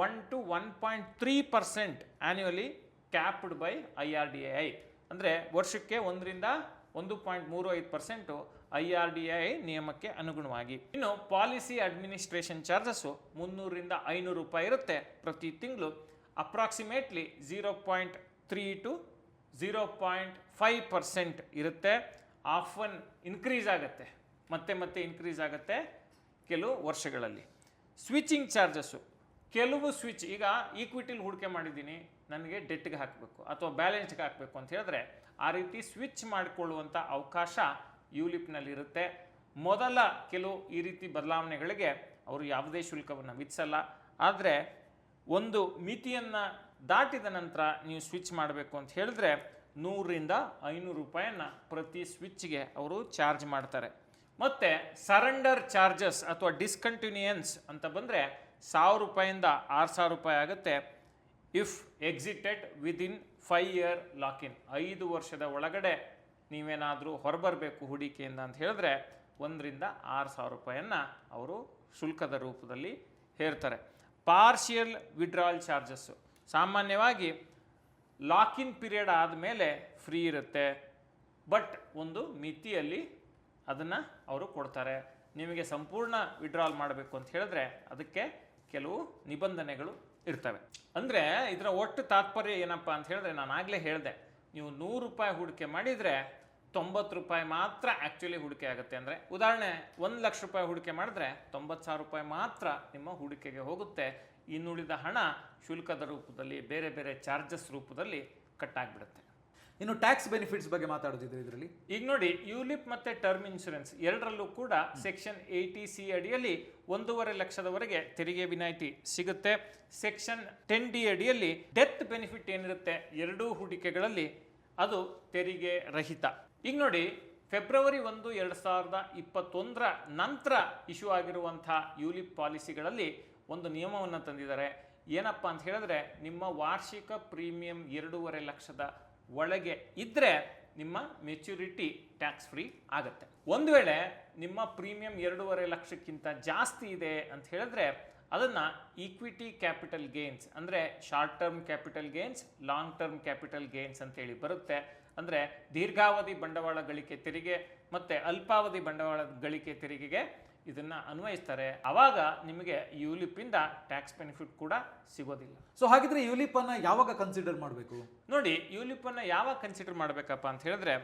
1 to 1.3% annually capped by IRDAI. ಅಂದರೆ ವರ್ಷಕ್ಕೆ 1.35% IRDAI ನಿಯಮಕ್ಕೆ ಅನುಗುಣವಾಗಿ. ಇನ್ನು ಪಾಲಿಸಿ ಅಡ್ಮಿನಿಸ್ಟ್ರೇಷನ್ ಚಾರ್ಜಸ್ಸು 300 - 500 ರೂಪಾಯಿ ಇರುತ್ತೆ ಪ್ರತಿ ತಿಂಗಳು. ಅಪ್ರಾಕ್ಸಿಮೇಟ್ಲಿ 0.3 to 0.5% ಇರುತ್ತೆ. ಆಫನ್ ಇನ್ಕ್ರೀಸ್ ಆಗುತ್ತೆ, ಮತ್ತೆ ಇನ್ಕ್ರೀಸ್ ಆಗುತ್ತೆ ಕೆಲವು ವರ್ಷಗಳಲ್ಲಿ. ಸ್ವಿಚಿಂಗ್ ಚಾರ್ಜಸ್ಸು, ಕೆಲವು ಸ್ವಿಚ್, ಈಗ ಈಕ್ವಿಟಿಲಿ ಹೂಡಿಕೆ ಮಾಡಿದ್ದೀನಿ, ನನಗೆ ಡೆಟ್ಗೆ ಹಾಕಬೇಕು ಅಥವಾ ಬ್ಯಾಲೆನ್ಸ್ಗೆ ಹಾಕಬೇಕು ಅಂತ ಹೇಳಿದ್ರೆ ಆ ರೀತಿ ಸ್ವಿಚ್ ಮಾಡಿಕೊಳ್ಳುವಂಥ ಅವಕಾಶ ಯುಲಿಪ್ನಲ್ಲಿರುತ್ತೆ. ಮೊದಲ ಕೆಲವು ಈ ರೀತಿ ಬದಲಾವಣೆಗಳಿಗೆ ಅವರು ಯಾವುದೇ ಶುಲ್ಕವನ್ನು ವಿಧಿಸಲ್ಲ. ಆದರೆ ಒಂದು ಮಿತಿಯನ್ನು ದಾಟಿದ ನಂತರ ನೀವು ಸ್ವಿಚ್ ಮಾಡಬೇಕು ಅಂತ ಹೇಳಿದ್ರೆ 100 - 500 ರೂಪಾಯಿಯನ್ನು ಪ್ರತಿ ಸ್ವಿಚ್ಗೆ ಅವರು ಚಾರ್ಜ್ ಮಾಡ್ತಾರೆ. ಮತ್ತು ಸರೆಂಡರ್ ಚಾರ್ಜಸ್ ಅಥವಾ ಡಿಸ್ಕಂಟಿನ್ಯೂಯನ್ಸ್ ಅಂತ ಬಂದರೆ 1000 ರೂಪಾಯಿಂದ 6000 ರೂಪಾಯಿ ಆಗುತ್ತೆ. If excited within 5 year lock-in, 5 ವರ್ಷದ ಒಳಗಡೆ ನೀವೇನಾದರೂ ಹೊರಬರಬೇಕು ಹೂಡಿಕೆಯಿಂದ ಅಂತ ಹೇಳಿದ್ರೆ 1 - 6000 ರೂಪಾಯಿಯನ್ನು ಅವರು ಶುಲ್ಕದ ರೂಪದಲ್ಲಿ ಹೇರ್ತಾರೆ. ಪಾರ್ಷಿಯಲ್ ವಿಡ್ರಾಲ್ ಚಾರ್ಜಸ್ಸು ಸಾಮಾನ್ಯವಾಗಿ ಲಾಕಿನ್ ಪೀರಿಯಡ್ ಆದಮೇಲೆ ಫ್ರೀ ಇರುತ್ತೆ, ಬಟ್ ಒಂದು ಮಿತಿಯಲ್ಲಿ ಅದನ್ನು ಅವರು ಕೊಡ್ತಾರೆ. ನಿಮಗೆ ಸಂಪೂರ್ಣ ವಿಡ್ರಾಲ್ ಮಾಡಬೇಕು ಅಂತ ಹೇಳಿದ್ರೆ ಅದಕ್ಕೆ ಕೆಲವು ನಿಬಂಧನೆಗಳು ಇರ್ತವೆ. ಅಂದರೆ ಇದರ ಒಟ್ಟು ತಾತ್ಪರ್ಯ ಏನಪ್ಪ ಅಂತ ಹೇಳಿದ್ರೆ, ನಾನು ಆಗಲೇ ಹೇಳಿದೆ, ನೀವು 100 ರೂಪಾಯಿ ಹೂಡಿಕೆ ಮಾಡಿದರೆ 90 ರೂಪಾಯಿ ಮಾತ್ರ ಆ್ಯಕ್ಚುಲಿ ಹೂಡಿಕೆ ಆಗುತ್ತೆ. ಅಂದರೆ ಉದಾಹರಣೆ 1 ಲಕ್ಷ ರೂಪಾಯಿ ಹೂಡಿಕೆ ಮಾಡಿದ್ರೆ 90,000 ರೂಪಾಯಿ ಮಾತ್ರ ನಿಮ್ಮ ಹೂಡಿಕೆಗೆ ಹೋಗುತ್ತೆ. ಇನ್ನುಳಿದ ಹಣ ಶುಲ್ಕದ ರೂಪದಲ್ಲಿ, ಬೇರೆ ಬೇರೆ ಚಾರ್ಜಸ್ ರೂಪದಲ್ಲಿ ಕಟ್ಟಾಗ್ಬಿಡುತ್ತೆ. ಇನ್ನು ಟ್ಯಾಕ್ಸ್ ಬೆನಿಫಿಟ್ಸ್ ಬಗ್ಗೆ ಮಾತಾಡೋದಿದ್ರೆ ಇದರಲ್ಲಿ ಈಗ ನೋಡಿ, ಯುಲಿಪ್ ಮತ್ತು ಟರ್ಮ್ ಇನ್ಶೂರೆನ್ಸ್ ಎರಡರಲ್ಲೂ ಕೂಡ ಸೆಕ್ಷನ್ 80C ಅಡಿಯಲ್ಲಿ 1.5 ಲಕ್ಷದವರೆಗೆ ತೆರಿಗೆ ವಿನಾಯಿತಿ ಸಿಗುತ್ತೆ. ಸೆಕ್ಷನ್ 10D ಅಡಿಯಲ್ಲಿ ಡೆತ್ ಬೆನಿಫಿಟ್ ಏನಿರುತ್ತೆ ಎರಡೂ ಹೂಡಿಕೆಗಳಲ್ಲಿ ಅದು ತೆರಿಗೆ ರಹಿತ. ಈಗ ನೋಡಿ, ಫೆಬ್ರವರಿ 1, 2021 ನಂತರ ಇಶ್ಯೂ ಆಗಿರುವಂಥ ಯುಲಿಪ್ ಪಾಲಿಸಿಗಳಲ್ಲಿ ಒಂದು ನಿಯಮವನ್ನು ತಂದಿದ್ದಾರೆ. ಏನಪ್ಪ ಅಂತ ಹೇಳಿದ್ರೆ, ನಿಮ್ಮ ವಾರ್ಷಿಕ ಪ್ರೀಮಿಯಂ 2.5 ಲಕ್ಷದ ಒಳಗೆ ಇದ್ದರೆ ನಿಮ್ಮ ಮೆಚುರಿಟಿ ಟ್ಯಾಕ್ಸ್ ಫ್ರೀ ಆಗುತ್ತೆ. ಒಂದು ವೇಳೆ ನಿಮ್ಮ ಪ್ರೀಮಿಯಂ 2.5 ಲಕ್ಷಕ್ಕಿಂತ ಜಾಸ್ತಿ ಇದೆ ಅಂತ ಹೇಳಿದ್ರೆ ಅದನ್ನು ಈಕ್ವಿಟಿ ಕ್ಯಾಪಿಟಲ್ ಗೇನ್ಸ್, ಅಂದರೆ short term capital gains, long term capital gains ಅಂತೇಳಿ ಬರುತ್ತೆ. ಅಂದರೆ ದೀರ್ಘಾವಧಿ ಬಂಡವಾಳ ಗಳಿಕೆ ತೆರಿಗೆ ಮತ್ತು ಅಲ್ಪಾವಧಿ ಬಂಡವಾಳ ಗಳಿಕೆ ತೆರಿಗೆಗೆ ಇದನ್ನು ಅನ್ವಯಿಸ್ತಾರೆ. ಆವಾಗ ನಿಮಗೆ ಯುಲಿಪಿಂದ ಟ್ಯಾಕ್ಸ್ ಬೆನಿಫಿಟ್ ಕೂಡ ಸಿಗೋದಿಲ್ಲ. ಸೊ ಹಾಗಿದ್ರೆ ಯುಲಿಪನ್ನು ಯಾವಾಗ ಕನ್ಸಿಡರ್ ಮಾಡಬೇಕು? ನೋಡಿ, ಯುಲಿಪನ್ನು ಯಾವಾಗ ಕನ್ಸಿಡರ್ ಮಾಡಬೇಕಪ್ಪ ಅಂತ ಹೇಳಿದ್ರೆ,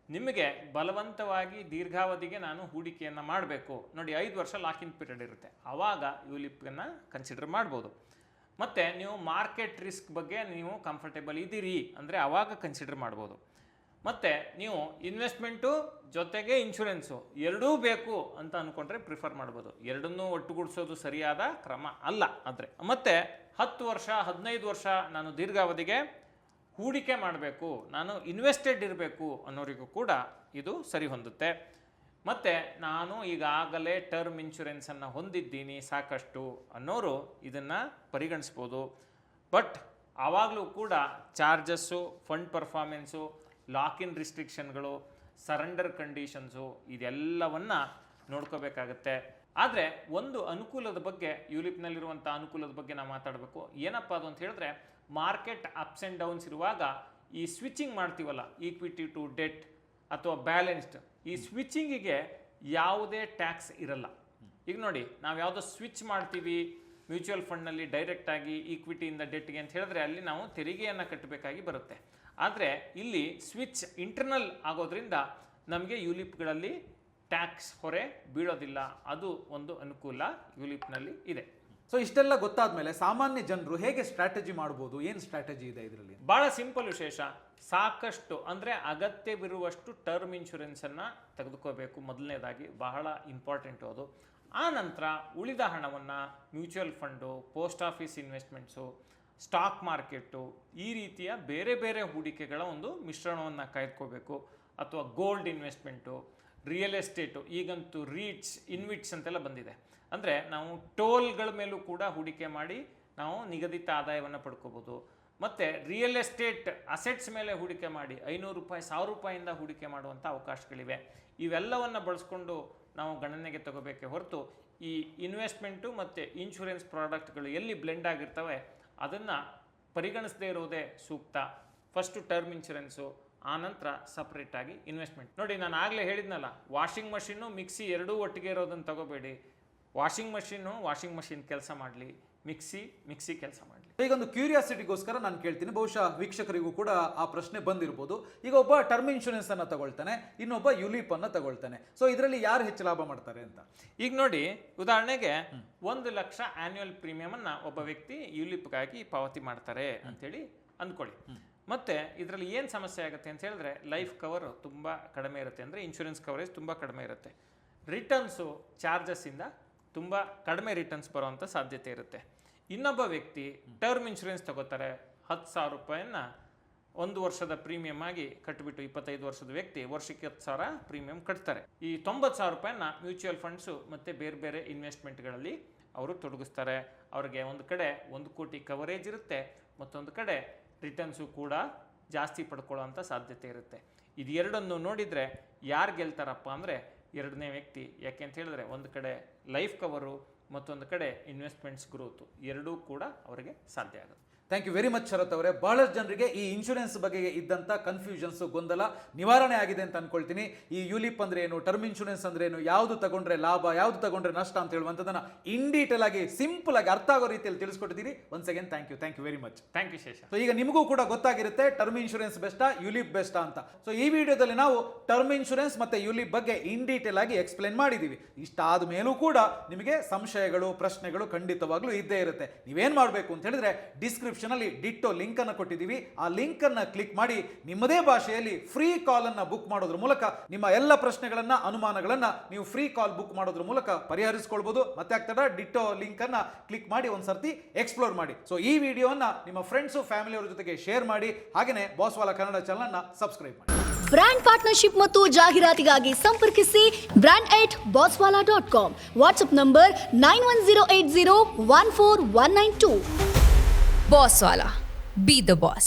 ನಿಮಗೆ ಬಲವಂತವಾಗಿ ದೀರ್ಘಾವಧಿಗೆ ನಾನು ಹೂಡಿಕೆಯನ್ನು ಮಾಡಬೇಕು, ನೋಡಿ 5 ವರ್ಷ ಲಾಕಿನ್ ಪೀರಿಯಡ್ ಇರುತ್ತೆ, ಆವಾಗ ಯುಲಿಪನ್ನು ಕನ್ಸಿಡರ್ ಮಾಡ್ಬೋದು. ಮತ್ತು ನೀವು ಮಾರ್ಕೆಟ್ ರಿಸ್ಕ್ ಬಗ್ಗೆ ನೀವು ಕಂಫರ್ಟೇಬಲ್ ಇದ್ದೀರಿ ಅಂದರೆ ಆವಾಗ ಕನ್ಸಿಡರ್ ಮಾಡ್ಬೋದು. ಮತ್ತು ನೀವು ಇನ್ವೆಸ್ಟ್ಮೆಂಟು ಜೊತೆಗೆ ಇನ್ಶೂರೆನ್ಸು ಎರಡೂ ಬೇಕು ಅಂತ ಅಂದ್ಕೊಂಡ್ರೆ ಪ್ರಿಫರ್ ಮಾಡ್ಬೋದು. ಎರಡನ್ನೂ ಒಟ್ಟುಗೂಡಿಸೋದು ಸರಿಯಾದ ಕ್ರಮ ಅಲ್ಲ. ಆದರೆ ಮತ್ತು 10 ವರ್ಷ 15 ವರ್ಷ ನಾನು ದೀರ್ಘಾವಧಿಗೆ ಹೂಡಿಕೆ ಮಾಡಬೇಕು, ನಾನು ಇನ್ವೆಸ್ಟೆಡ್ ಇರಬೇಕು ಅನ್ನೋರಿಗೂ ಕೂಡ ಇದು ಸರಿ ಹೊಂದುತ್ತೆ. ಮತ್ತು ನಾನು ಈಗಾಗಲೇ ಟರ್ಮ್ ಇನ್ಶೂರೆನ್ಸನ್ನು ಹೊಂದಿದ್ದೀನಿ ಸಾಕಷ್ಟು ಅನ್ನೋರು ಇದನ್ನು ಪರಿಗಣಿಸ್ಬೋದು. ಬಟ್ ಆವಾಗಲೂ ಕೂಡ ಚಾರ್ಜಸ್ಸು, ಫಂಡ್ ಪರ್ಫಾರ್ಮೆನ್ಸು, ಲಾಕಿನ್ ರಿಸ್ಟ್ರಿಕ್ಷನ್ಗಳು, ಸರೆಂಡರ್ ಕಂಡೀಷನ್ಸು ಇದೆಲ್ಲವನ್ನು ನೋಡ್ಕೋಬೇಕಾಗತ್ತೆ. ಆದರೆ ಒಂದು ಅನುಕೂಲದ ಬಗ್ಗೆ, ಯುಲಿಪ್ನಲ್ಲಿರುವಂಥ ಅನುಕೂಲದ ಬಗ್ಗೆ ನಾವು ಮಾತಾಡಬೇಕು. ಏನಪ್ಪ ಅದು ಅಂತ ಹೇಳಿದ್ರೆ, ಮಾರ್ಕೆಟ್ ಅಪ್ಸ್ ಆ್ಯಂಡ್ ಡೌನ್ಸ್ ಇರುವಾಗ ಈ ಸ್ವಿಚಿಂಗ್ ಮಾಡ್ತೀವಲ್ಲ, ಈಕ್ವಿಟಿ ಟು ಡೆಟ್ ಅಥವಾ ಬ್ಯಾಲೆನ್ಸ್ಡ್, ಈ ಸ್ವಿಚಿಂಗಿಗೆ ಯಾವುದೇ ಟ್ಯಾಕ್ಸ್ ಇರಲ್ಲ. ಈಗ ನೋಡಿ, ನಾವು ಯಾವುದೋ ಸ್ವಿಚ್ ಮಾಡ್ತೀವಿ ಮ್ಯೂಚುವಲ್ ಫಂಡ್ನಲ್ಲಿ ಡೈರೆಕ್ಟಾಗಿ ಈಕ್ವಿಟಿಯಿಂದ ಡೆಟ್ಗೆ ಅಂತ ಹೇಳಿದ್ರೆ ಅಲ್ಲಿ ನಾವು ತೆರಿಗೆಯನ್ನು ಕಟ್ಟಬೇಕಾಗಿ ಬರುತ್ತೆ. ಆದರೆ ಇಲ್ಲಿ ಸ್ವಿಚ್ ಇಂಟರ್ನಲ್ ಆಗೋದ್ರಿಂದ ನಮಗೆ ಯುಲಿಪ್ಗಳಲ್ಲಿ ಟ್ಯಾಕ್ಸ್ ಹೊರೆ ಬೀಳೋದಿಲ್ಲ. ಅದು ಒಂದು ಅನುಕೂಲ ಯುಲಿಪ್ನಲ್ಲಿ ಇದೆ. ಸೊ ಇಷ್ಟೆಲ್ಲ ಗೊತ್ತಾದ ಮೇಲೆ ಸಾಮಾನ್ಯ ಜನರು ಹೇಗೆ ಸ್ಟ್ರಾಟಜಿ ಮಾಡ್ಬೋದು? ಏನು ಸ್ಟ್ರಾಟಜಿ ಇದೆ ಇದರಲ್ಲಿ? ಭಾಳ ಸಿಂಪಲ್ ವಿಶೇಷ. ಸಾಕಷ್ಟು ಅಂದರೆ ಅಗತ್ಯವಿರುವಷ್ಟು ಟರ್ಮ್ ಇನ್ಶೂರೆನ್ಸನ್ನು ತೆಗೆದುಕೋಬೇಕು. ಮೊದಲನೇದಾಗಿ ಬಹಳ ಇಂಪಾರ್ಟೆಂಟು ಅದು. ಆ ನಂತರ ಉಳಿದ ಹಣವನ್ನು mutual fund, post office investments, stock market, ಈ ರೀತಿಯ ಬೇರೆ ಬೇರೆ ಹೂಡಿಕೆಗಳ ಒಂದು ಮಿಶ್ರಣವನ್ನು ಕಾಯ್ದುಕೋಬೇಕು. ಅಥವಾ ಗೋಲ್ಡ್ ಇನ್ವೆಸ್ಟ್ಮೆಂಟು, ರಿಯಲ್ ಎಸ್ಟೇಟು, ಈಗಂತೂ ರೀಟ್ಸ್, ಇನ್ವಿಟ್ಸ್ ಅಂತೆಲ್ಲ ಬಂದಿದೆ. ಅಂದರೆ ನಾವು ಟೋಲ್ಗಳ ಮೇಲೂ ಕೂಡ ಹೂಡಿಕೆ ಮಾಡಿ ನಾವು ನಿಗದಿತ ಆದಾಯವನ್ನು ಪಡ್ಕೋಬೋದು. ಮತ್ತು ರಿಯಲ್ ಎಸ್ಟೇಟ್ ಅಸೆಟ್ಸ್ ಮೇಲೆ ಹೂಡಿಕೆ ಮಾಡಿ 500 ರೂಪಾಯಿ 1000 ರೂಪಾಯಿಂದ ಹೂಡಿಕೆ ಮಾಡುವಂಥ ಅವಕಾಶಗಳಿವೆ. ಇವೆಲ್ಲವನ್ನು ಬಳಸ್ಕೊಂಡು ನಾವು ಗಣನೆಗೆ ತಗೋಬೇಕೆ ಹೊರತು ಈ ಇನ್ವೆಸ್ಟ್ಮೆಂಟು ಮತ್ತು ಇನ್ಶೂರೆನ್ಸ್ ಪ್ರಾಡಕ್ಟ್ಗಳು ಎಲ್ಲಿ ಬ್ಲೆಂಡ್ ಆಗಿರ್ತವೆ ಅದನ್ನು ಪರಿಗಣಿಸದೇ ಇರೋದೇ ಸೂಕ್ತ. ಫಸ್ಟು ಟರ್ಮ್ ಇನ್ಶೂರೆನ್ಸು, ಆನಂತರ ಸಪ್ರೇಟಾಗಿ ಇನ್ವೆಸ್ಟ್ಮೆಂಟ್. ನೋಡಿ, ನಾನು ಆಗಲೇ ಹೇಳಿದ್ನಲ್ಲ, ವಾಷಿಂಗ್ ಮಷಿನ್ನು ಮಿಕ್ಸಿ ಎರಡೂ ಒಟ್ಟಿಗೆ ಇರೋದನ್ನು ತಗೋಬೇಡಿ. ವಾಷಿಂಗ್ ಮಷಿನ್ ಕೆಲಸ ಮಾಡಲಿ, ಮಿಕ್ಸಿ ಕೆಲಸ ಮಾಡಲಿ. ಈಗ ಒಂದು ಕ್ಯೂರಿಯಾಸಿಟಿಗೋಸ್ಕರ ನಾನು ಕೇಳ್ತೀನಿ, ಬಹುಶಃ ವೀಕ್ಷಕರಿಗೂ ಕೂಡ ಆ ಪ್ರಶ್ನೆ ಬಂದಿರ್ಬೋದು. ಈಗ ಒಬ್ಬ ಟರ್ಮ್ ಇನ್ಶೂರೆನ್ಸ್ ಅನ್ನು ತಗೊಳ್ತಾನೆ, ಇನ್ನೊಬ್ಬ ಯುಲಿಪ್ ಅನ್ನು ತಗೊಳ್ತಾನೆ. ಸೊ ಇದರಲ್ಲಿ ಯಾರು ಹೆಚ್ಚು ಲಾಭ ಮಾಡ್ತಾರೆ ಅಂತ ಈಗ ನೋಡಿ, ಉದಾಹರಣೆಗೆ 1 ಲಕ್ಷ ಆನ್ಯುವಲ್ ಪ್ರೀಮಿಯಂ ಅನ್ನ ಒಬ್ಬ ವ್ಯಕ್ತಿ ಯುಲಿಪ್ಗಾಗಿ ಪಾವತಿ ಮಾಡ್ತಾರೆ ಅಂತೇಳಿ ಅಂದ್ಕೊಳ್ಳಿ. ಮತ್ತೆ ಇದರಲ್ಲಿ ಏನು ಸಮಸ್ಯೆ ಆಗುತ್ತೆ ಅಂತ ಹೇಳಿದ್ರೆ, ಲೈಫ್ ಕವರ್ ತುಂಬ ಕಡಿಮೆ ಇರುತ್ತೆ, ಅಂದರೆ ಇನ್ಶೂರೆನ್ಸ್ ಕವರೇಜ್ ತುಂಬ ಕಡಿಮೆ ಇರುತ್ತೆ. ರಿಟರ್ನ್ಸು ಚಾರ್ಜಸ್ಸಿಂದ ತುಂಬ ಕಡಿಮೆ ರಿಟರ್ನ್ಸ್ ಬರುವಂಥ ಸಾಧ್ಯತೆ ಇರುತ್ತೆ. ಇನ್ನೊಬ್ಬ ವ್ಯಕ್ತಿ ಟರ್ಮ್ ಇನ್ಶೂರೆನ್ಸ್ ತಗೋತಾರೆ, 10,000 ರೂಪಾಯಿನ 1 ವರ್ಷದ ಪ್ರೀಮಿಯಂ ಆಗಿ ಕಟ್ಟಿಬಿಟ್ಟು 25 ವರ್ಷದ ವ್ಯಕ್ತಿ ವರ್ಷಕ್ಕೆ 10,000 ಪ್ರೀಮಿಯಂ ಕಟ್ತಾರೆ. ಈ 90,000 ರೂಪಾಯಿನ ಮ್ಯೂಚುವಲ್ ಫಂಡ್ಸು ಮತ್ತು ಬೇರೆ ಬೇರೆ ಇನ್ವೆಸ್ಟ್ಮೆಂಟ್ಗಳಲ್ಲಿ ಅವರು ತೊಡಗಿಸ್ತಾರೆ. ಅವ್ರಿಗೆ ಒಂದು ಕಡೆ 1 ಕೋಟಿ ಕವರೇಜ್ ಇರುತ್ತೆ, ಮತ್ತೊಂದು ಕಡೆ ರಿಟರ್ನ್ಸು ಕೂಡ ಜಾಸ್ತಿ ಪಡ್ಕೊಳ್ಳೋವಂಥ ಸಾಧ್ಯತೆ ಇರುತ್ತೆ. ಇದು ಎರಡನ್ನು ನೋಡಿದರೆ ಯಾರು ಗೆಲ್ತಾರಪ್ಪ ಅಂದರೆ ಎರಡನೇ ವ್ಯಕ್ತಿ. ಯಾಕೆ ಅಂತ ಹೇಳಿದ್ರೆ, ಒಂದು ಕಡೆ ಲೈಫ್ ಕವರು, ಮತ್ತೊಂದು ಕಡೆ ಇನ್ವೆಸ್ಟ್ಮೆಂಟ್ಸ್ ಗ್ರೋತು, ಎರಡೂ ಕೂಡ ಅವರಿಗೆ ಸಾಧ್ಯ ಆಗುತ್ತೆ. ಥ್ಯಾಂಕ್ ಯು ವೆರಿ ಮಚ್ ಶರತ್ ಅವರೇ. ಬಹಳಷ್ಟು ಜನರಿಗೆ ಈ ಇನ್ಶೂರೆನ್ಸ್ ಬಗ್ಗೆ ಇದ್ದಂಥ ಕನ್ಫ್ಯೂಷನ್ಸ್, ಗೊಂದಲ ನಿವಾರಣೆ ಆಗಿದೆ ಅಂತ ಅನ್ಕೊಳ್ತೀನಿ. ಈ ಯುಲಿಪ್ ಅಂದ್ರೆ ಏನು, ಟರ್ಮ್ ಇನ್ಶೂರೆನ್ಸ್ ಅಂದ್ರೆ ಏನು, ಯಾವುದು ತಗೊಂಡ್ರೆ ಲಾಭ, ಯಾವುದು ತಗೊಂಡ್ರೆ ನಷ್ಟ ಅಂತ ಹೇಳುವಂಥದ್ದನ್ನ ಇನ್ ಡೀಟೇಲ್ ಆಗಿ ಸಿಂಪಲ್ ಆಗಿ ಅರ್ಥ ಆಗೋ ರೀತಿಯಲ್ಲಿ ತಿಳಿಸ್ಕೊಟ್ಟಿದ್ದೀರಿ. Once again thank you very much. Thank you Shesha. So ಈಗ ನಿಮಗೂ ಕೂಡ ಗೊತ್ತಾಗಿರುತ್ತೆ ಟರ್ಮ್ ಇನ್ಶೂರೆನ್ಸ್ ಬೆಸ್ಟಾ, ಯುಲಿಪ್ ಬೆಸ್ಟಾ ಅಂತ. ಸೊ ಈ ವಿಡಿಯೋದಲ್ಲಿ ನಾವು ಟರ್ಮ್ ಇನ್ಶೂರೆನ್ಸ್ ಮತ್ತೆ ಯುಲಿಪ್ ಬಗ್ಗೆ ಇನ್ ಡೀಟೇಲ್ ಆಗಿ ಎಕ್ಸ್ಪ್ಲೇನ್ ಮಾಡಿದ್ದೀವಿ. ಇಷ್ಟಾದ ಮೇಲೂ ಕೂಡ ನಿಮಗೆ ಸಂಶಯಗಳು, ಪ್ರಶ್ನೆಗಳು ಖಂಡಿತವಾಗ್ಲೂ ಇದ್ದೇ ಇರುತ್ತೆ. ನೀವೇನ್ ಮಾಡಬೇಕು ಅಂತ ಹೇಳಿದ್ರೆ, ಡಿಸ್ಕ್ರಿಪ್ಷನ್ ಅಲ್ಲಿ ಡಿಟ್ಟೋ ಲಿಂಕ್ ಅನ್ನು ಕೊಟ್ಟಿದ್ದೀವಿ. ಆ ಲಿಂಕ್ ಅನ್ನು ಕ್ಲಿಕ್ ಮಾಡಿ ನಿಮ್ಮದೇ ಭಾಷೆಯಲ್ಲಿ ಫ್ರೀ ಕಾಲ್ ಅನ್ನ ಬುಕ್ ಮಾಡೋದ್ರ ಮೂಲಕ ನಿಮ್ಮ ಎಲ್ಲ ಪ್ರಶ್ನೆಗಳನ್ನ, ಅನುಮಾನಗಳನ್ನ ನೀವು ಫ್ರೀ ಕಾಲ್ ಬುಕ್ ಮಾಡೋದ್ರ ಮೂಲಕ ಪರಿಹರಿಸಿಕೊಳ್ಬಹುದು. ಮತ್ತೆ ಆಗ್ತದ ಡಿಟ್ಟೋ ಲಿಂಕ್ ಅನ್ನ ಕ್ಲಿಕ್ ಮಾಡಿ ಒಂದ್ಸರ್ತಿ ಎಕ್ಸ್ಪ್ಲೋರ್ ಮಾಡಿ. ಸೊ ಈ ವಿಡಿಯೋನ ನಿಮ್ಮ ಫ್ರೆಂಡ್ಸ್, ಫ್ಯಾಮಿಲಿಯವರ ಜೊತೆಗೆ ಶೇರ್ ಮಾಡಿ. ಹಾಗೇನೆ ಬಾಸ್ವಾಲಾ ಕನ್ನಡ ಚಾನಲ್ ಅನ್ನ ಸಬ್ಸ್ಕ್ರೈಬ್ ಮಾಡಿ. ಬ್ರಾಂಡ್ ಪಾರ್ಟ್ನರ್ಶಿಪ್ ಮತ್ತು ಜಾಹೀರಾತಿಗಾಗಿ ಸಂಪರ್ಕಿಸಿ brand@boswala.com. WhatsApp number 9108014192. Bosswala. Be the boss.